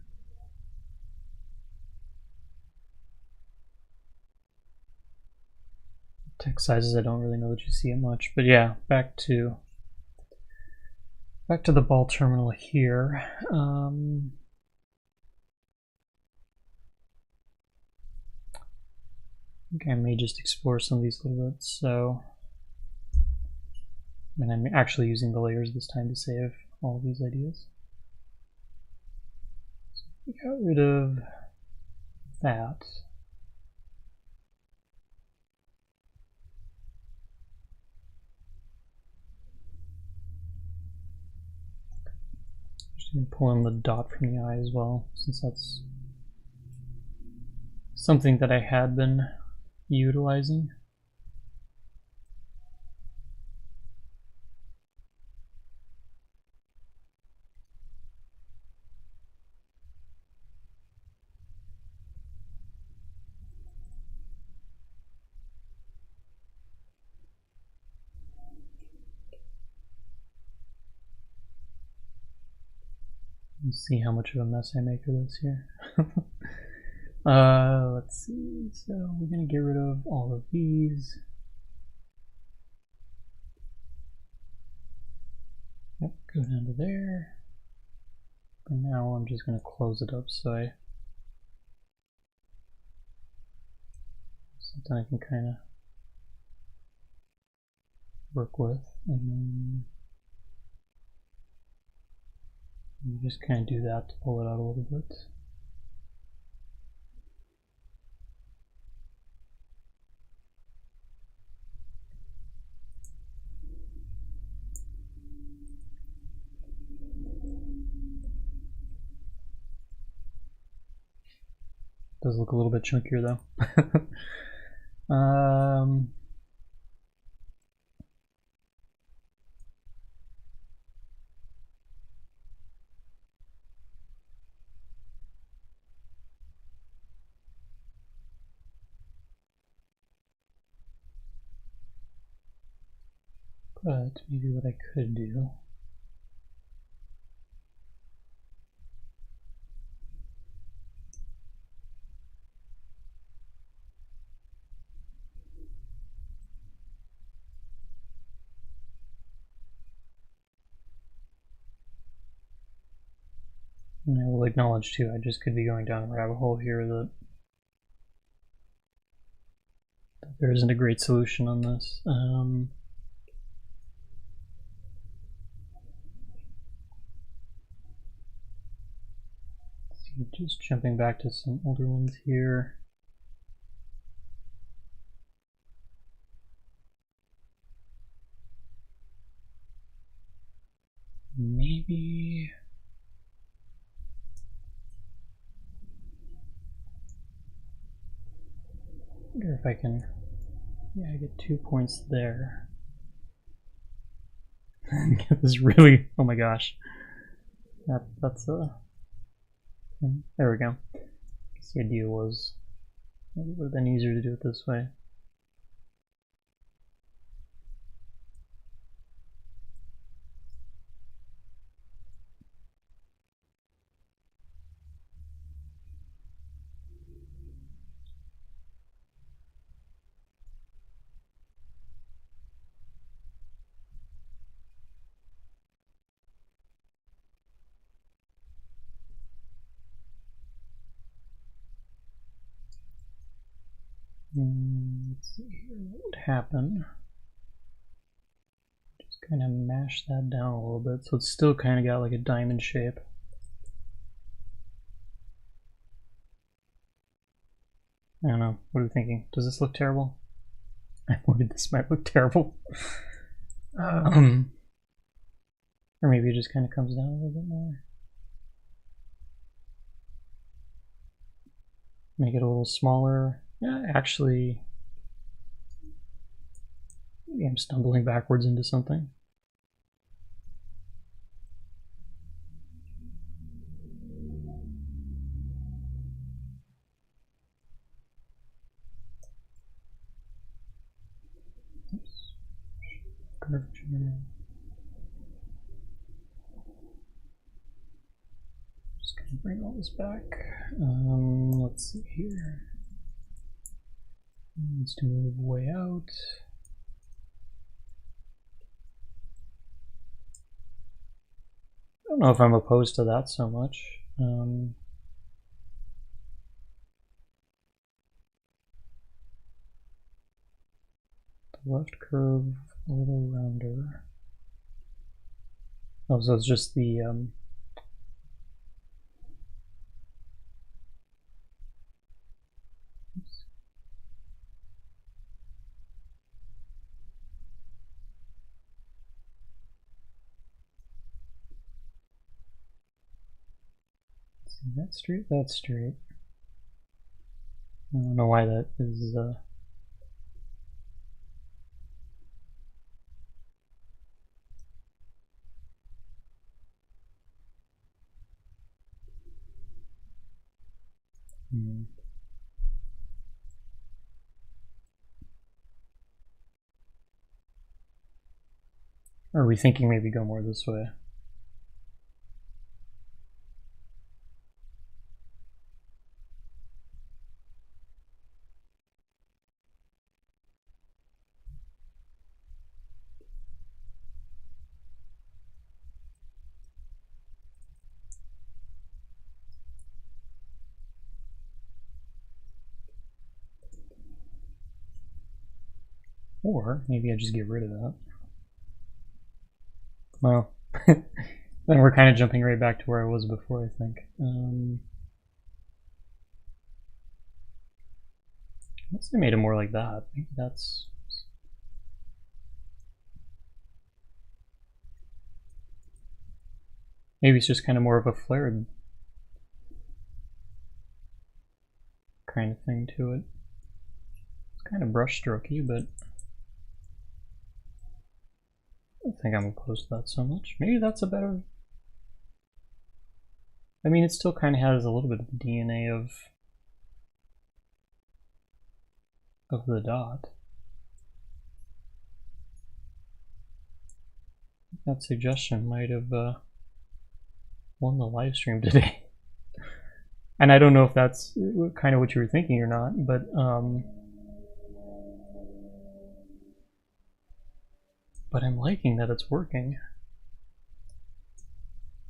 Text sizes, I don't really know that you see it much, but yeah, back to the ball terminal here. I think I may just explore some of these a little bit. So, and I'm actually using the layers this time to save all of these ideas. So we got rid of that. Just going to pull in the dot from the eye as well, since that's something that I had been utilizing. Let's see how much of a mess I make of this here. Let's see. So we're gonna get rid of all of these. Yep, go down to there. And now I'm just gonna close it up so something I can kind of work with, and then you just kind of do that to pull it out a little bit. Does look a little bit chunkier though. But maybe what I could do and I will acknowledge too, I just could be going down a rabbit hole here that there isn't a great solution on this. Just jumping back to some older ones here. Maybe I wonder if I can, yeah, I get 2 points there. Get this really, oh my gosh. That's a thing. There we go. I guess the idea was maybe it would have been easier to do it this way. Let's see here, what would happen? Just kind of mash that down a little bit so it's still kind of got like a diamond shape. I don't know, what are we thinking? Does this look terrible? I'm worried this might look terrible. Or maybe it just kind of comes down a little bit more. Make it a little smaller. Yeah, actually, maybe I'm stumbling backwards into something. Oops. Curvature. Just gonna bring all this back. Let's see here. It needs to move way out. I don't know if I'm opposed to that so much. The left curve a little rounder. Oh, so it's just the that's straight, that's straight. I don't know why that is Or are we thinking maybe go more this way? Or maybe I just get rid of that. Well, then we're kind of jumping right back to where I was before, I think. Let's say I made it more like that. Maybe that's... Maybe it's just kind of more of a flared kind of thing to it. It's kind of brush strokey, but I don't think I'm opposed to that so much. Maybe that's a better... I mean, it still kind of has a little bit of the DNA of the dot. That suggestion might have won the live stream today. And I don't know if that's kind of what you were thinking or not, but I'm liking that it's working.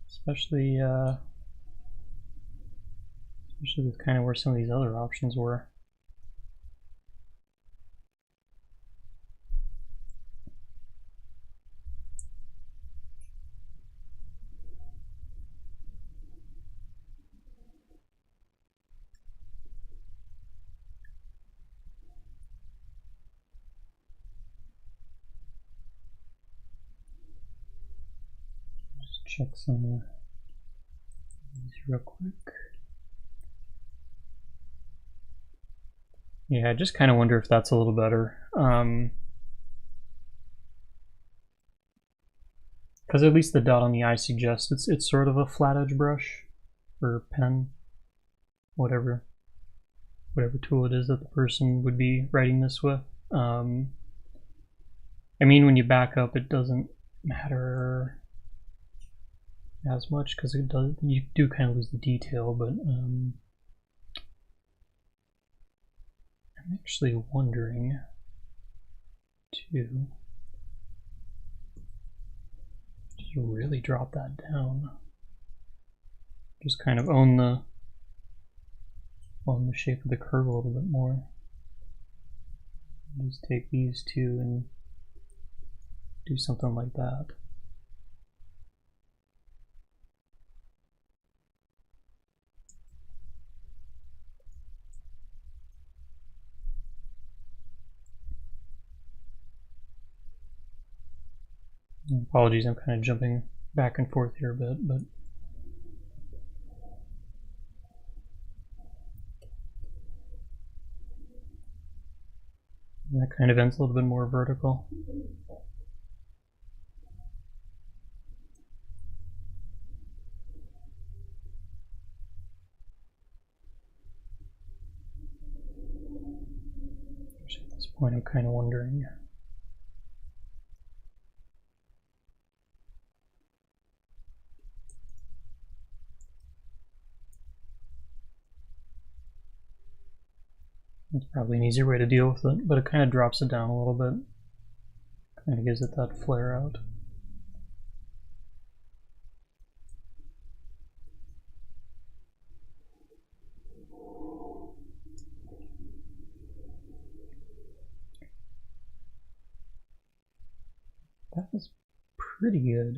Especially with kind of where some of these other options were. Just check some of these real quick. Yeah, I just kind of wonder if that's a little better. Because at least the dot on the eye suggests it's sort of a flat edge brush or pen, whatever tool it is that the person would be writing this with. I mean, when you back up, it doesn't matter as much because you do kind of lose the detail, but I'm actually wondering to just really drop that down. Just kind of own the shape of the curve a little bit more. Just take these two and do something like that. Apologies, I'm kind of jumping back and forth here a bit, but that kind of ends a little bit more vertical. At this point, I'm kind of wondering. It's probably an easier way to deal with it, but it kind of drops it down a little bit. Kind of gives it that flare out. That is pretty good.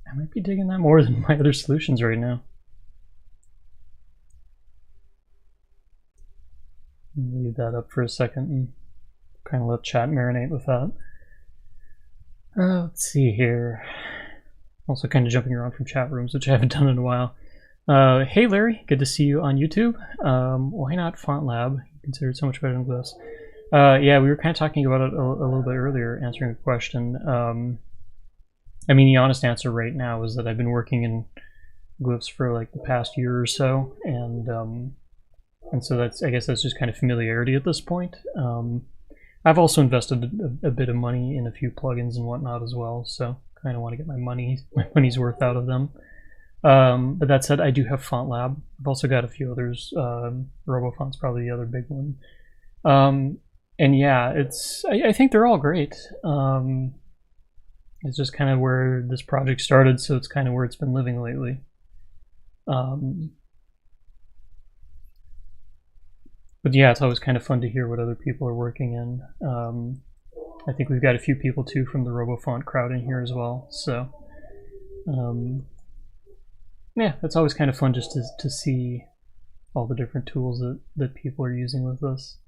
I might be digging that more than my other solutions right now. Leave that up for a second and kind of let chat marinate with that. Let's see here. Also kind of jumping around from chat rooms, which I haven't done in a while. Hey Larry, good to see you on YouTube. Why not Font Lab? Considered so much better than Glyphs. Yeah, we were kind of talking about it a little bit earlier, answering a question. I mean, the honest answer right now is that I've been working in Glyphs for like the past year or so, and so I guess that's just kind of familiarity at this point. I've also invested a bit of money in a few plugins and whatnot as well, so kind of want to get my money's worth out of them. But that said, I do have Font Lab. I've also got a few others. RoboFont's probably the other big one. And yeah, I think they're all great. It's just kind of where this project started, so it's kind of where it's been living lately. But yeah, it's always kind of fun to hear what other people are working in. I think we've got a few people too from the RoboFont crowd in here as well. So yeah, it's always kind of fun just to see all the different tools that people are using with this.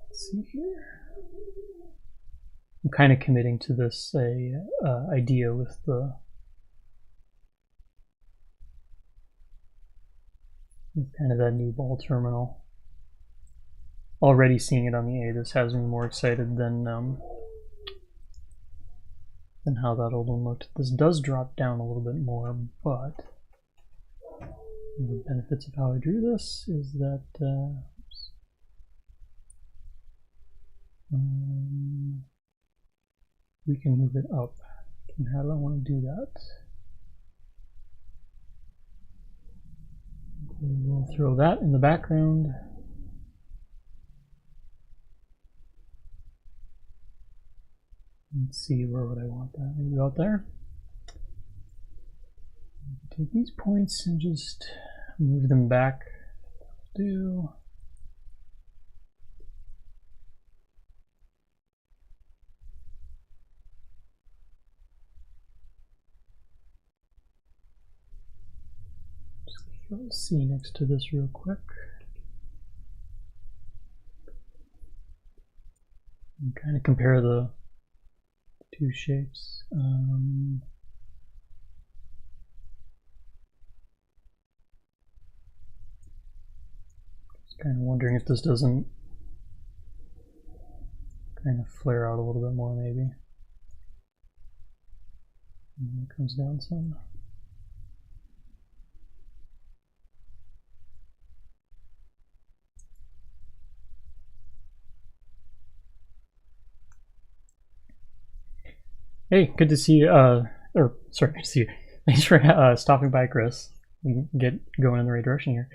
Let's see here. I'm kind of committing to this idea with kind of that new ball terminal. Already seeing it on the A, this has me more excited than how that old one looked. This does drop down a little bit more, but the benefits of how I drew this is that we can move it up. And how do I want to do that? We'll throw that in the background. Let's see, where would I want that? Maybe out there. Take these points and just move them back. Do. Just throw a C next to this real quick. And kind of compare the two shapes. Just kind of wondering if this doesn't kind of flare out a little bit more, maybe. And then it comes down some. Hey, good to see you. Or sorry, good to see you. Thanks for stopping by, Chris. We can get going in the right direction here.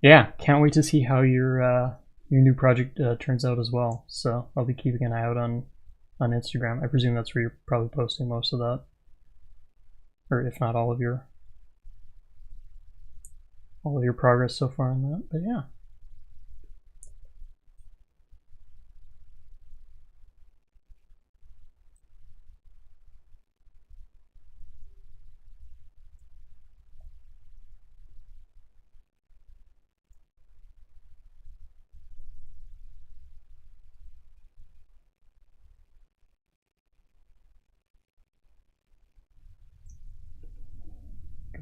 Yeah, can't wait to see how your new project turns out as well. So I'll be keeping an eye out on Instagram. I presume that's where you're probably posting most of that, or if not all of your progress so far on that. But yeah.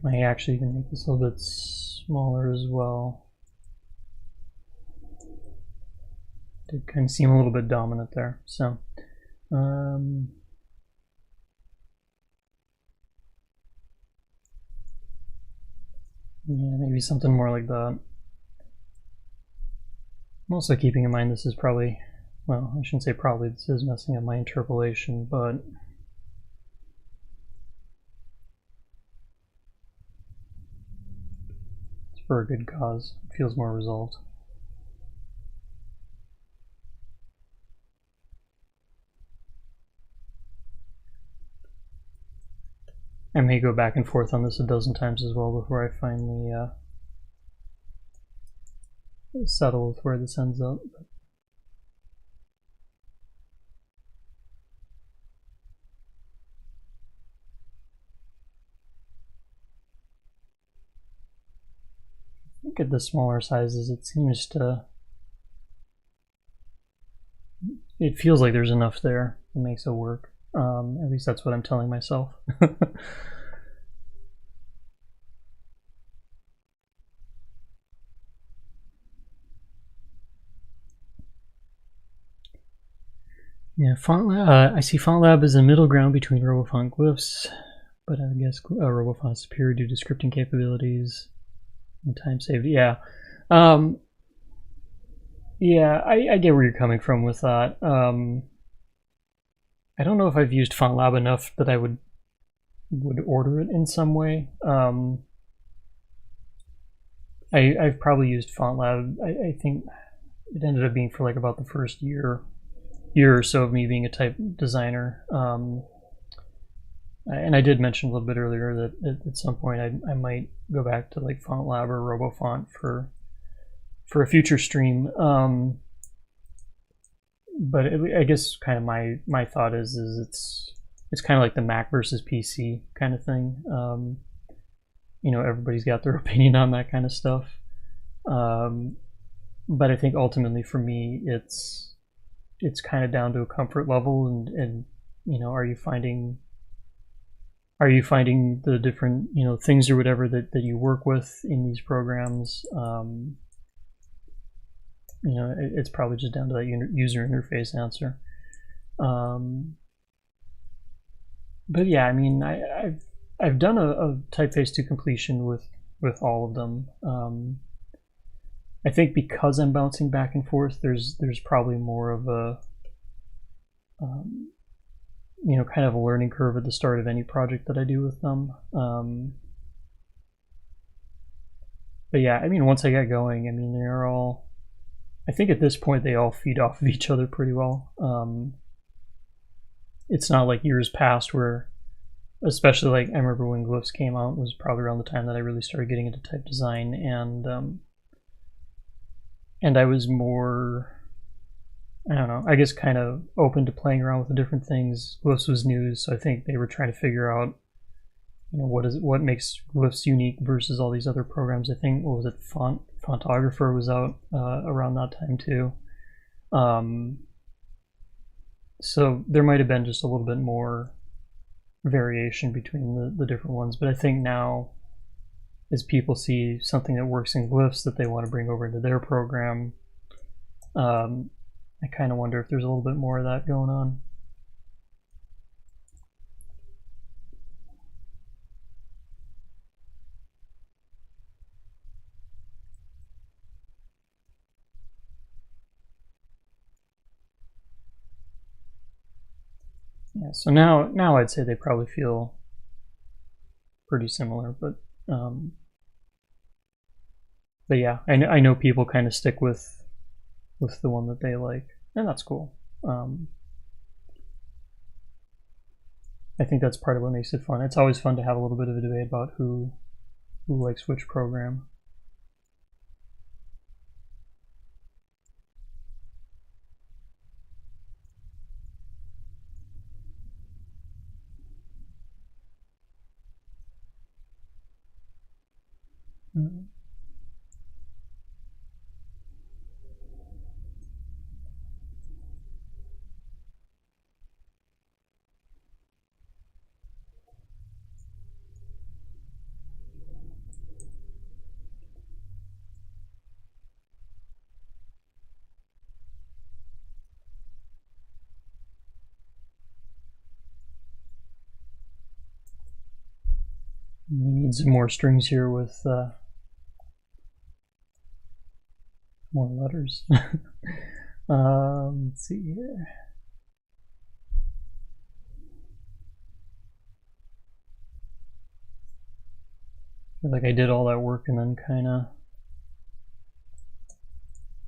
I actually can make this a little bit smaller as well. Did kind of seem a little bit dominant there. So, yeah, maybe something more like that. I'm also keeping in mind this is probably, well, I shouldn't say probably, this is messing up my interpolation, but for a good cause. It feels more resolved. I may go back and forth on this a dozen times as well before I finally settle with where this ends up. I think at the smaller sizes it seems to, it feels like there's enough there. It makes it work. At least that's what I'm telling myself. Yeah, I see FontLab as a middle ground between RoboFont glyphs, but I guess RoboFont is superior due to scripting capabilities and time saved. Yeah, yeah, I get where you're coming from with that. I don't know if I've used FontLab enough that I would order it in some way. I've probably used FontLab. I think it ended up being for like about the first year year or so of me being a type designer. And I did mention a little bit earlier that at some point I might go back to like FontLab or RoboFont for a future stream. But I guess kind of my thought is it's kind of like the Mac versus PC kind of thing. You know, everybody's got their opinion on that kind of stuff. But I think ultimately for me, it's kind of down to a comfort level, and you know, are you finding the different, you know, things or whatever that you work with in these programs? You know, it's probably just down to that user interface answer. But yeah, I mean, I've done a typeface to completion with all of them. I think because I'm bouncing back and forth, there's probably more of a you know, kind of a learning curve at the start of any project that I do with them. But yeah, I mean, once I got going, I mean, they're all, I think at this point they all feed off of each other pretty well. It's not like years past where, especially like I remember when Glyphs came out, it was probably around the time that I really started getting into type design, and I was more, I don't know, I guess kind of open to playing around with the different things. Glyphs was new, so I think they were trying to figure out, you know, what makes Glyphs unique versus all these other programs. I think, what was it, Fontographer was out around that time too. So there might have been just a little bit more variation between the different ones, but I think now, as people see something that works in Glyphs that they want to bring over into their program, I kind of wonder if there's a little bit more of that going on. Yeah, so now I'd say they probably feel pretty similar, but yeah, I know people kind of stick with the one that they like, and that's cool. I think that's part of what makes it fun. It's always fun to have a little bit of a debate about who likes which program. We need some more strings here with more letters. Let's see here. I feel like I did all that work and then kind of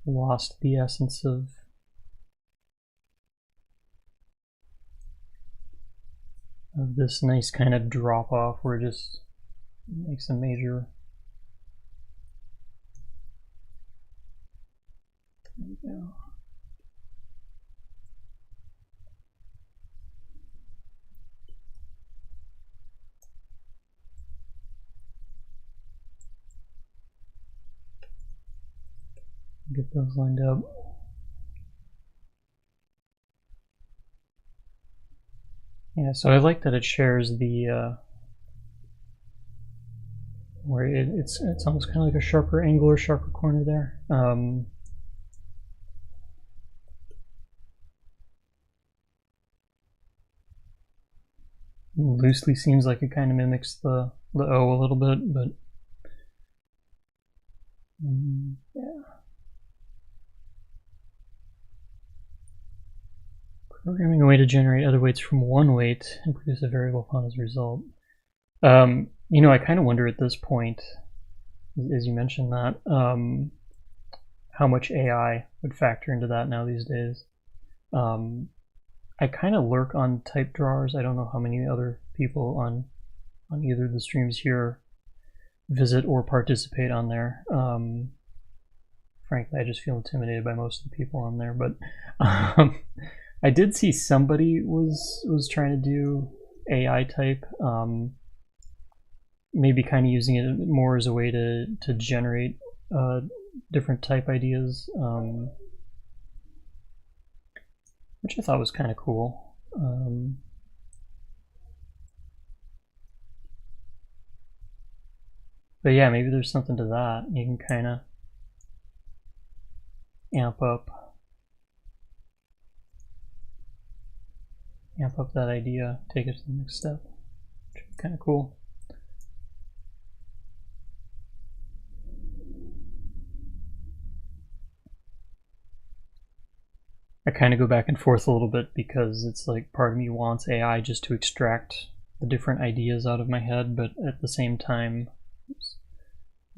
lost the essence of this nice kind of drop off where it just makes a major. There we go. Get those lined up. Yeah, so I like that it shares the where it's almost kind of like a sharper angle or sharper corner there. Loosely seems like it kind of mimics the O a little bit, but yeah. Programming a way to generate other weights from one weight and produce a variable font as a result. You know, I kind of wonder at this point, as you mentioned that, how much AI would factor into that now these days. I kind of lurk on type drawers. I don't know how many other people on either of the streams here visit or participate on there. Frankly, I just feel intimidated by most of the people on there, but I did see somebody was trying to do AI type, maybe kind of using it more as a way to generate different type ideas, which I thought was kind of cool. But yeah, maybe there's something to that. You can kind of amp up that idea, take it to the next step, which is kind of cool. I kind of go back and forth a little bit because it's like part of me wants AI just to extract the different ideas out of my head, but at the same time,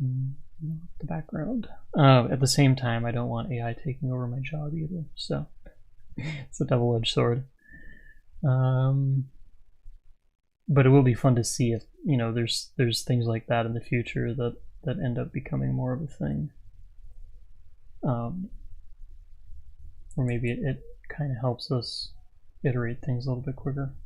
the background. At the same time, I don't want AI taking over my job either, so it's a double-edged sword. But it will be fun to see if there's things like that in the future that end up becoming more of a thing. Or maybe it kind of helps us iterate things a little bit quicker.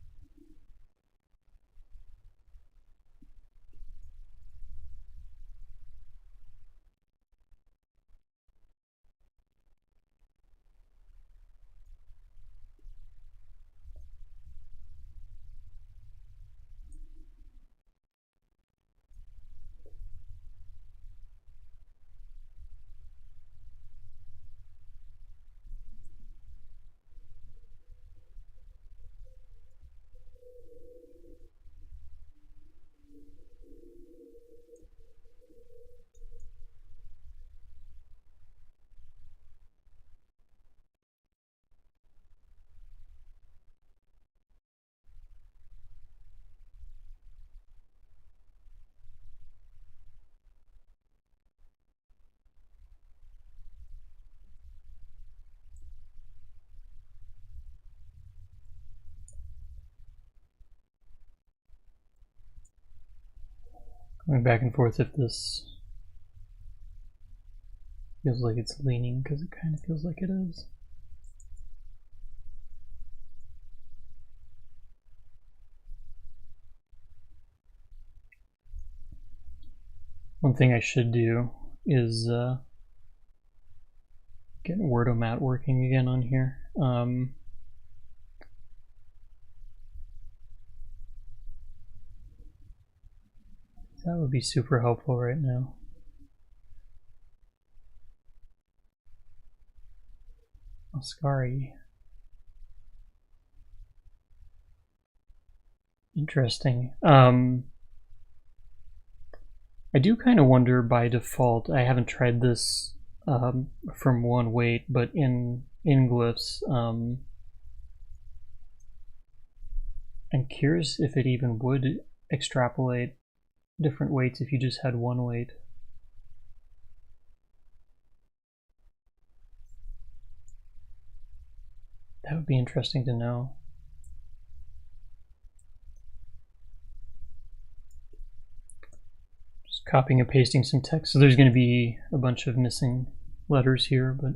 Going back and forth if this feels like it's leaning, because it kind of feels like it is. One thing I should do is get Wordomat working again on here. That would be super helpful right now. Oscari. Interesting. I do kind of wonder by default, I haven't tried this from one weight, but in glyphs, I'm curious if it even would extrapolate different weights if you just had one weight. That would be interesting to know. Just copying and pasting some text. So there's going to be a bunch of missing letters here, but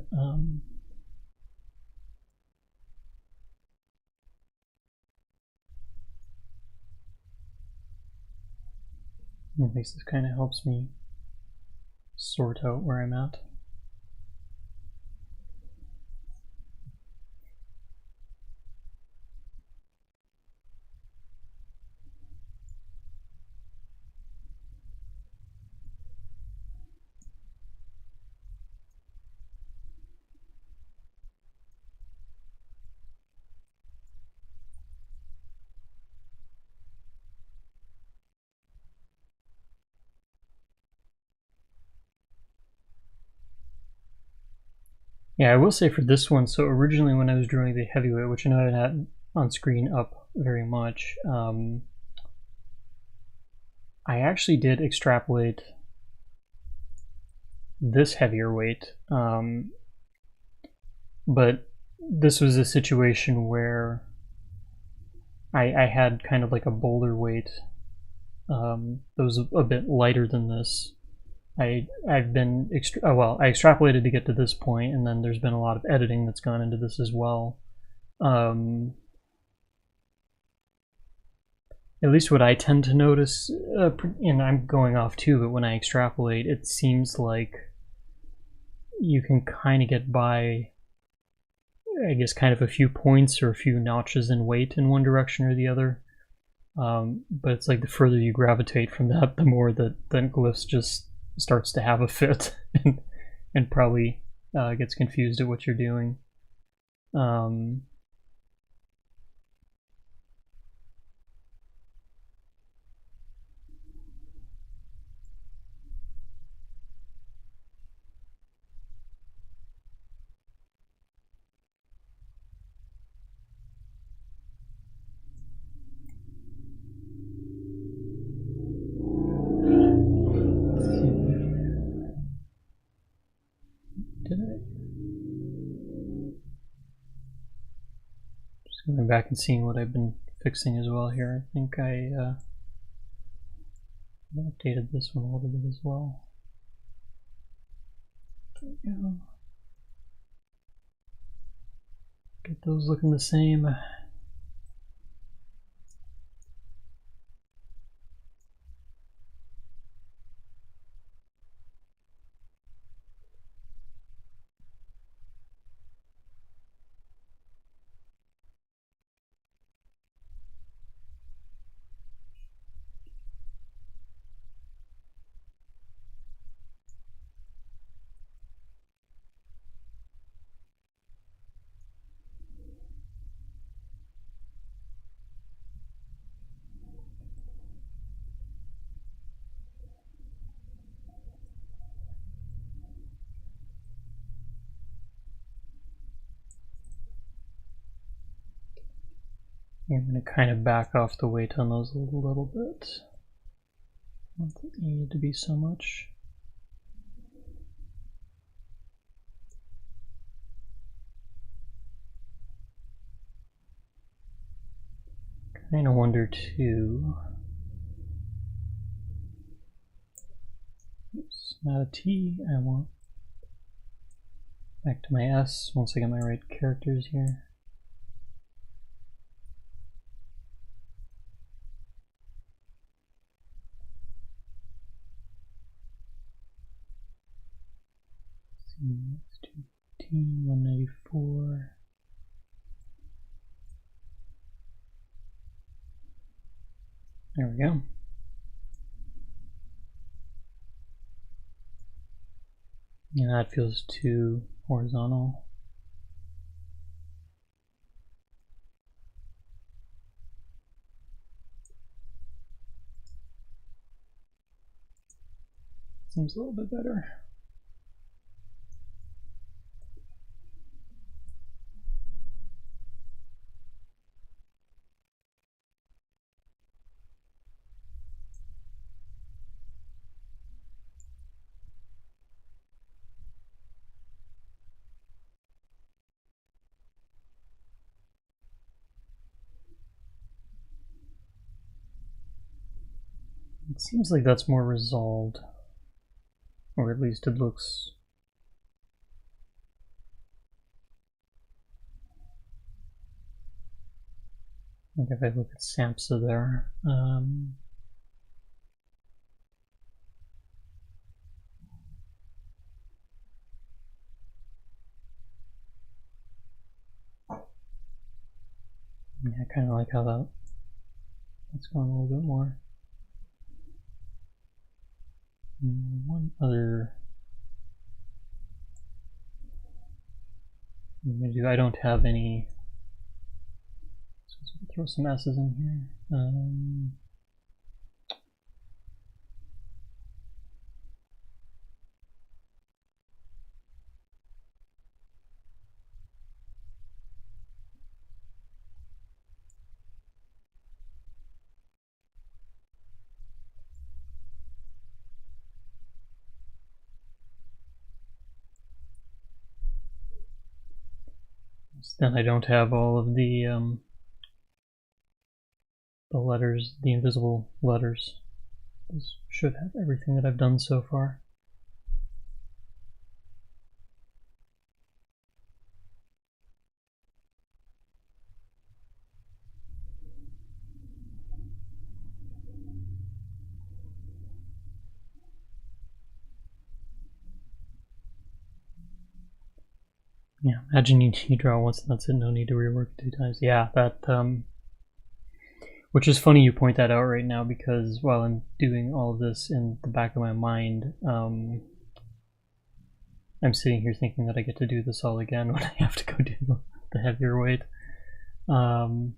at least this kind of helps me sort out where I'm at. Yeah, I will say for this one, so originally when I was drawing the heavyweight, which I know I haven't had on screen up very much, I actually did extrapolate this heavier weight, but this was a situation where I had kind of like a boulder weight that was a bit lighter than this. I've been I extrapolated to get to this point, and then there's been a lot of editing that's gone into this as well. At least what I tend to notice, and I'm going off too, but when I extrapolate, it seems like you can kind of get by, I guess, kind of a few points or a few notches in weight in one direction or the other. But it's like the further you gravitate from that, the more that then glyphs just starts to have a fit and probably gets confused at what you're doing. Did I? Just going back and seeing what I've been fixing as well here. I think I updated this one a little bit as well. There we go. Get those looking the same. I'm going to kind of back off the weight on those a little bit. I don't think they need to be so much. Kind of wonder too. Oops, not a T. I want back to my S once I get my right characters here. Let's do T 194. There we go. Yeah, that feels too horizontal. Seems a little bit better. It seems like that's more resolved, or at least it looks. Like if I look at Samsa there, yeah, I kind of like how that's going a little bit more. One other I'm gonna do. I don't have any. So let's throw some S's in here. then I don't have all of the letters, the invisible letters. This should have everything that I've done so far. Yeah, imagine you draw once and that's it, no need to rework 2 times. Yeah, that, which is funny you point that out right now, because while I'm doing all of this in the back of my mind, I'm sitting here thinking that I get to do this all again when I have to go do the heavier weight. So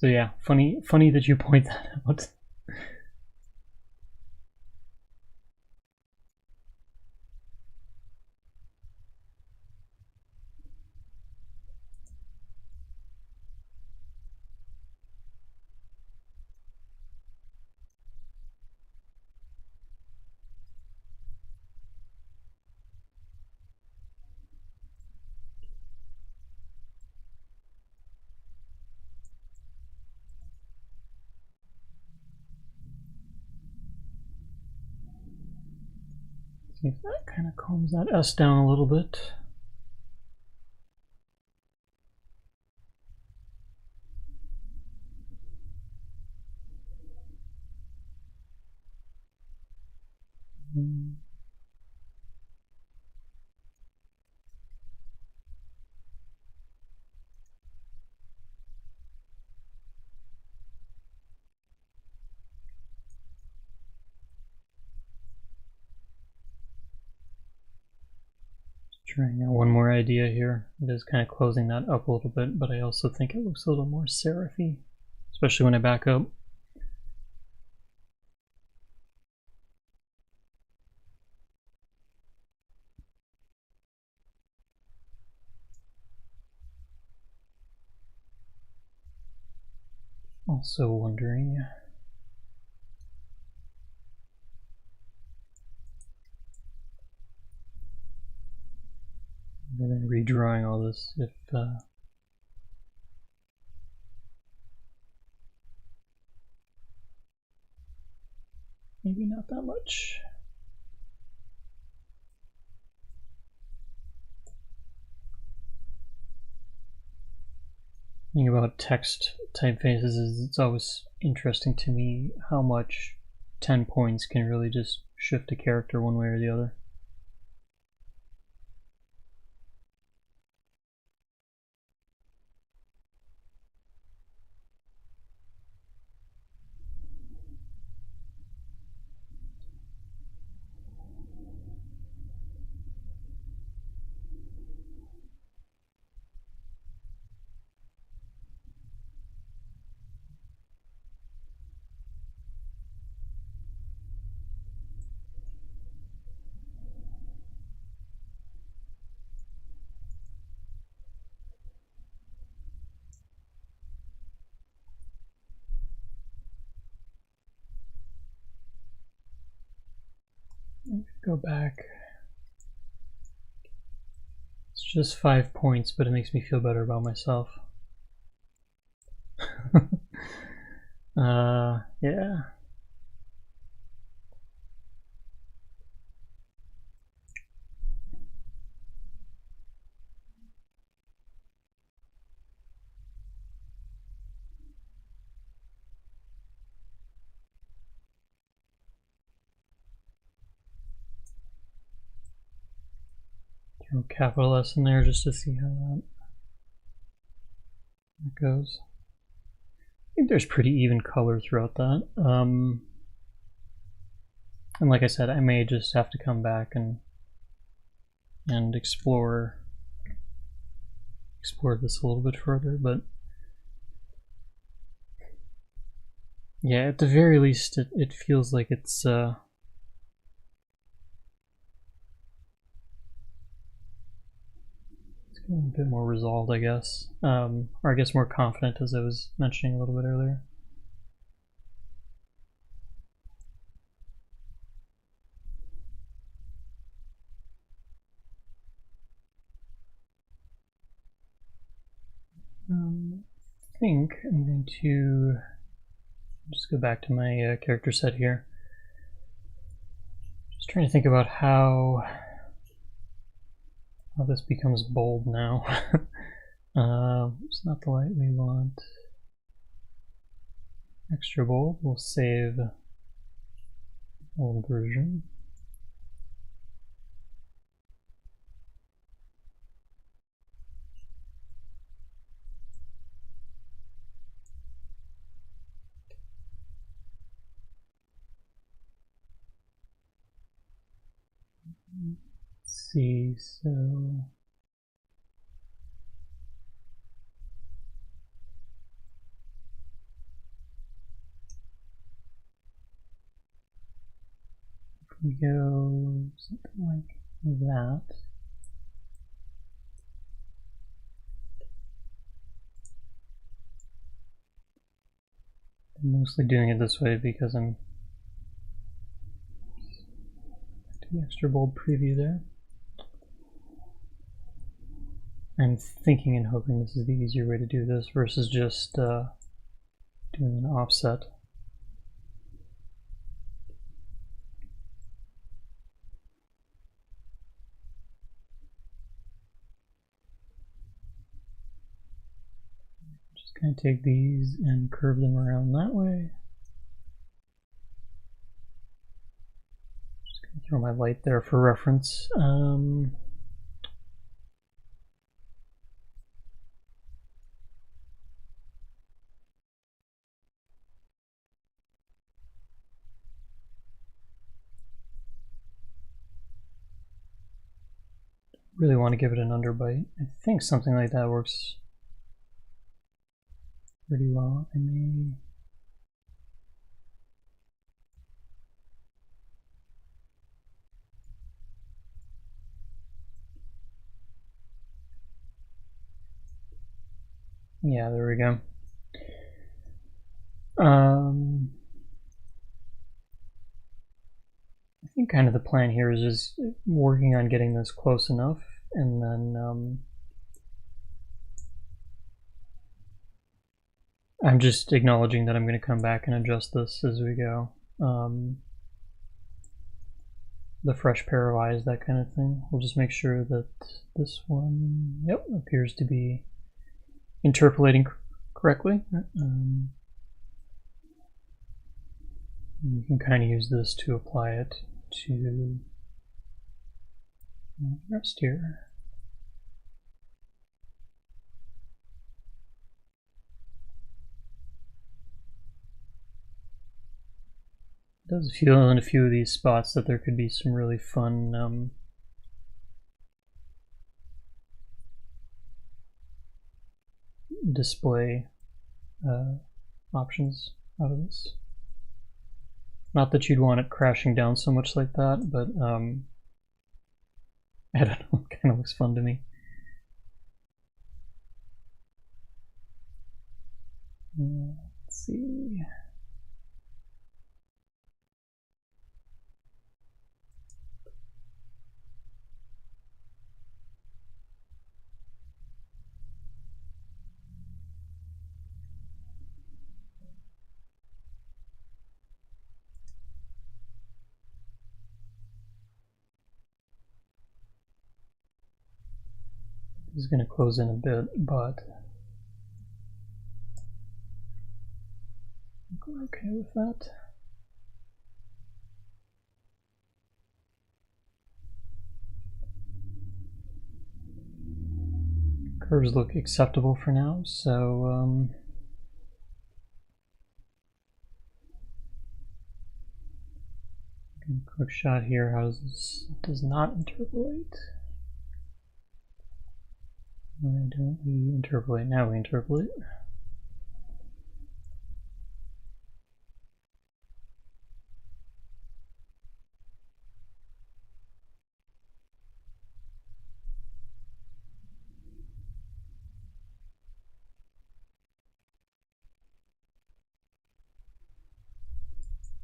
yeah, funny that you point that out. See if that kind of calms that S down a little bit. Trying out one more idea here. It is kind of closing that up a little bit, but I also think it looks a little more serify, especially when I back up. Also wondering, and then redrawing all this, if maybe not that much. The thing about text typefaces is it's always interesting to me how much 10 points can really just shift a character one way or the other. Go back. It's just 5 points, but it makes me feel better about myself. Yeah. Throw capital S in there just to see how that goes. I think there's pretty even color throughout that. And like I said, I may just have to come back and explore this a little bit further, but yeah, at the very least, it feels like it's getting a bit more resolved, I guess, or I guess more confident, as I was mentioning a little bit earlier. I think I'm going to just go back to my character set here. Just trying to think about how this becomes bold now. It's not the light we want. Extra bold. We'll save old version. Let's see, so if we go something like that. I'm mostly doing it this way because I'm doing extra bold preview there. I'm thinking and hoping this is the easier way to do this versus just doing an offset. Just kind of take these and curve them around that way. Just going to throw my light there for reference. Really want to give it an underbite. I think something like that works pretty well. I may yeah, there we go. I think kind of the plan here is just working on getting this close enough, and then I'm just acknowledging that I'm going to come back and adjust this as we go. The fresh pair of eyes, that kind of thing. We'll just make sure that this one, yep, appears to be interpolating correctly. You can kind of use this to apply it to the rest here. It does feel in a few of these spots that there could be some really fun display options out of this. Not that you'd want it crashing down so much like that, but I don't know, it kind of looks fun to me. Let's see. This is going to close in a bit, but I think we're okay with that. Curves look acceptable for now, so quick shot here. How does this does not interpolate? Why don't we interpolate? Now we interpolate.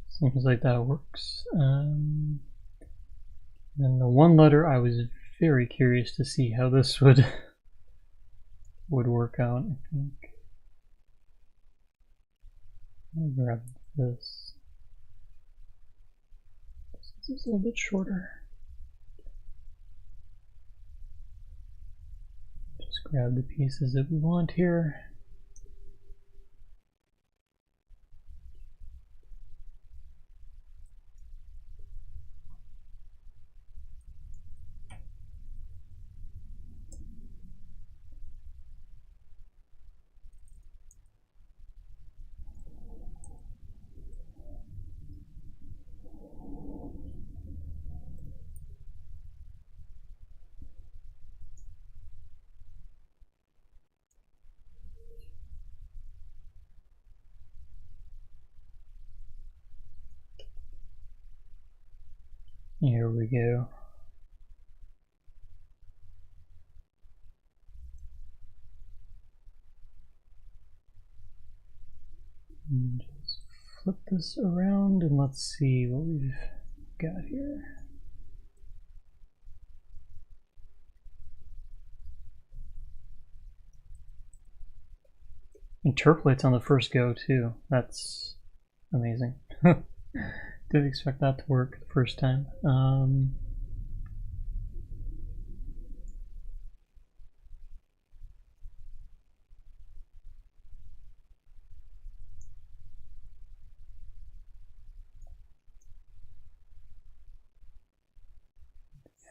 Seems like that works. Then the one letter, I was very curious to see how this would would work out, I think. I'll grab this. This is a little bit shorter. Just grab the pieces that we want here. Here we go. And just flip this around and let's see what we've got here. Interpolates on the first go too. That's amazing. Didn't expect that to work the first time. I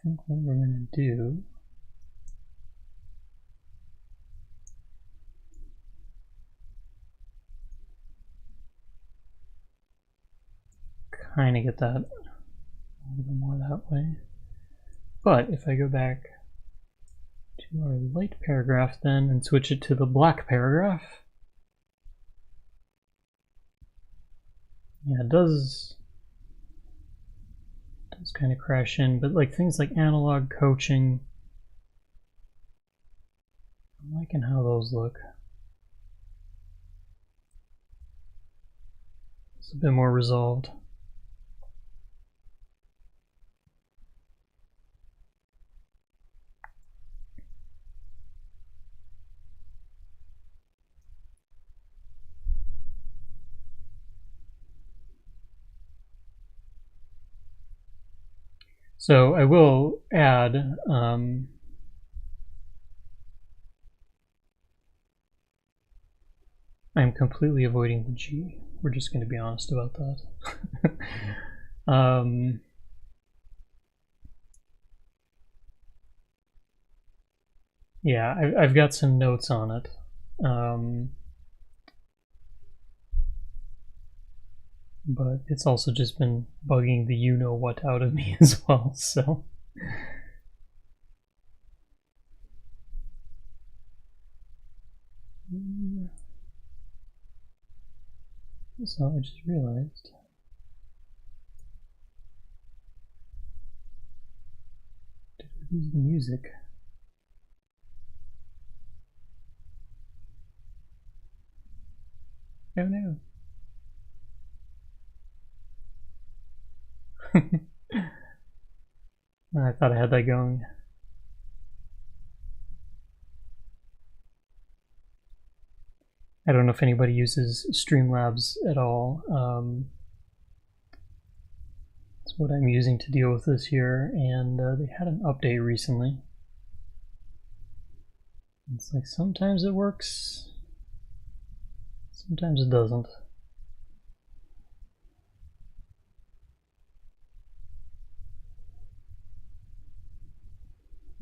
think what we're going to do kind of get that a little bit more that way. But if I go back to our light paragraph then and switch it to the black paragraph, yeah, it does kind of crash in, but like things like analog coaching, I'm liking how those look. It's a bit more resolved. So I will add I'm completely avoiding the G. We're just going to be honest about that. Yeah, I've got some notes on it. But it's also just been bugging the you-know-what out of me as well, so... So I just realized... Did we lose the music? Oh no. I thought I had that going. I don't know if anybody uses Streamlabs at all. It's what I'm using to deal with this here, and they had an update recently. It's like sometimes it works, sometimes it doesn't.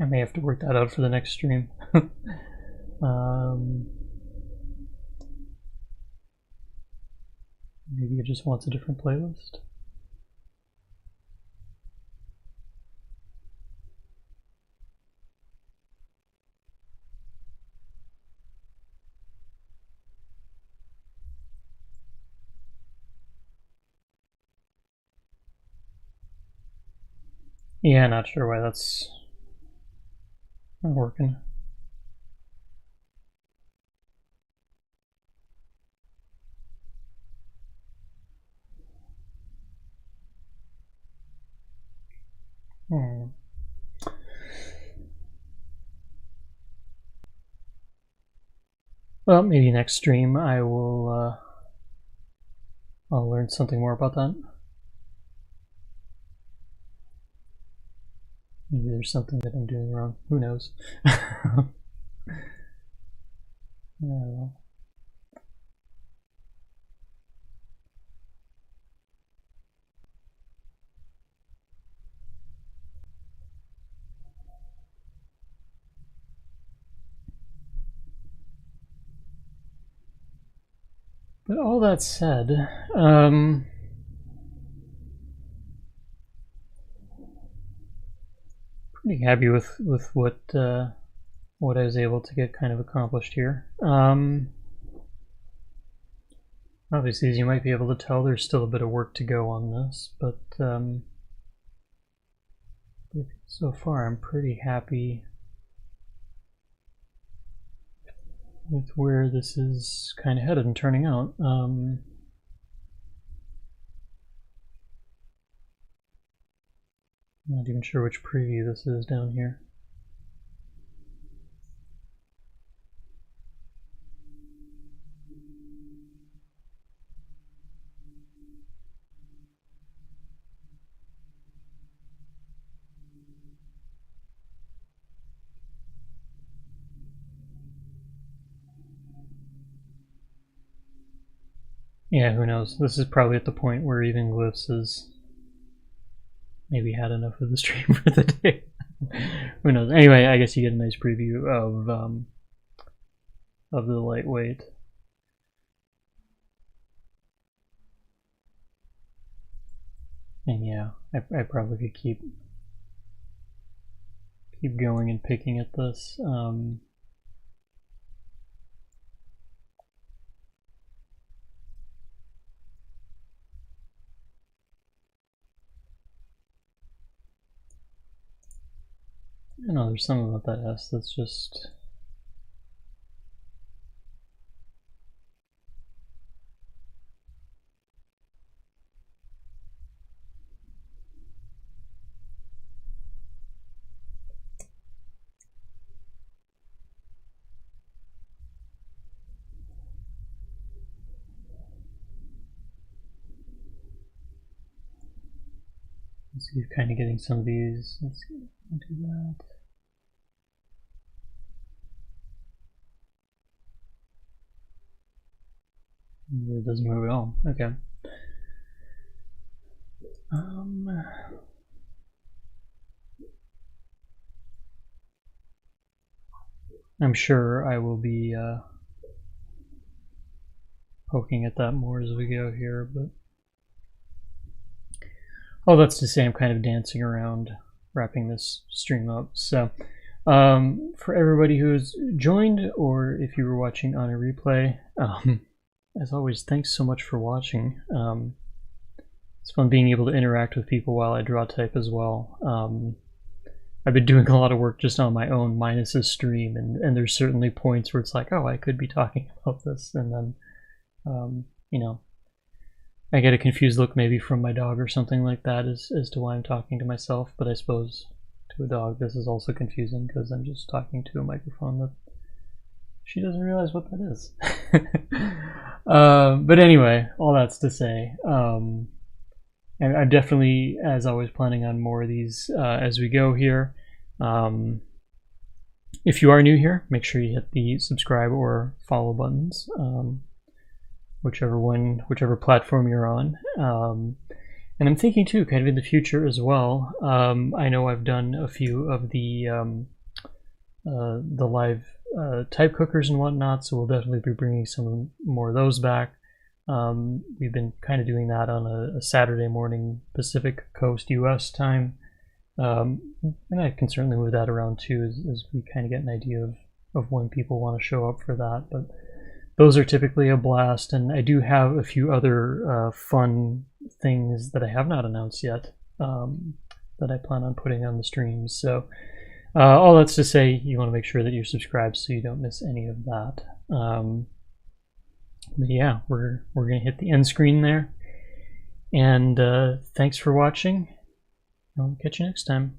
I may have to work that out for the next stream. Maybe it just wants a different playlist. Yeah, not sure why that's not working. Hmm. Well, maybe next stream I will I'll learn something more about that. Maybe there's something that I'm doing wrong. Who knows? Yeah. But all that said, pretty happy with what I was able to get kind of accomplished here. Obviously, as you might be able to tell, there's still a bit of work to go on this, but so far I'm pretty happy with where this is kind of headed and turning out. I'm not even sure which preview this is down here. Yeah, who knows? This is probably at the point where even Glyphs has maybe had enough of the stream for the day. Who knows? Anyway, I guess you get a nice preview of the lightweight. And yeah, I probably could keep going and picking at this. I don't know, there's something about that S that's just... So you're kind of getting some of these. Let's see, I'll do that. It doesn't move at all. Okay. I'm sure I will be poking at that more as we go here, but all that's to say, I'm kind of dancing around wrapping this stream up. So for everybody who's joined, or if you were watching on a replay, as always, thanks so much for watching. It's fun being able to interact with people while I draw type as well. I've been doing a lot of work just on my own minus a stream, and there's certainly points where it's like, oh, I could be talking about this, and then you know, I get a confused look maybe from my dog or something like that as to why I'm talking to myself, but I suppose to a dog this is also confusing because I'm just talking to a microphone that she doesn't realize what that is. But anyway, all that's to say, and I'm definitely, as always, planning on more of these as we go here. If you are new here, make sure you hit the subscribe or follow buttons. Whichever platform you're on. And I'm thinking too, kind of in the future as well. I know I've done a few of the live type cookers and whatnot, so we'll definitely be bringing some more of those back. We've been kind of doing that on a Saturday morning Pacific Coast US time. And I can certainly move that around too as we kind of get an idea of when people want to show up for that. But those are typically a blast, and I do have a few other fun things that I have not announced yet that I plan on putting on the streams. So all that's to say, you want to make sure that you're subscribed so you don't miss any of that. But yeah, we're going to hit the end screen there. And thanks for watching. I'll catch you next time.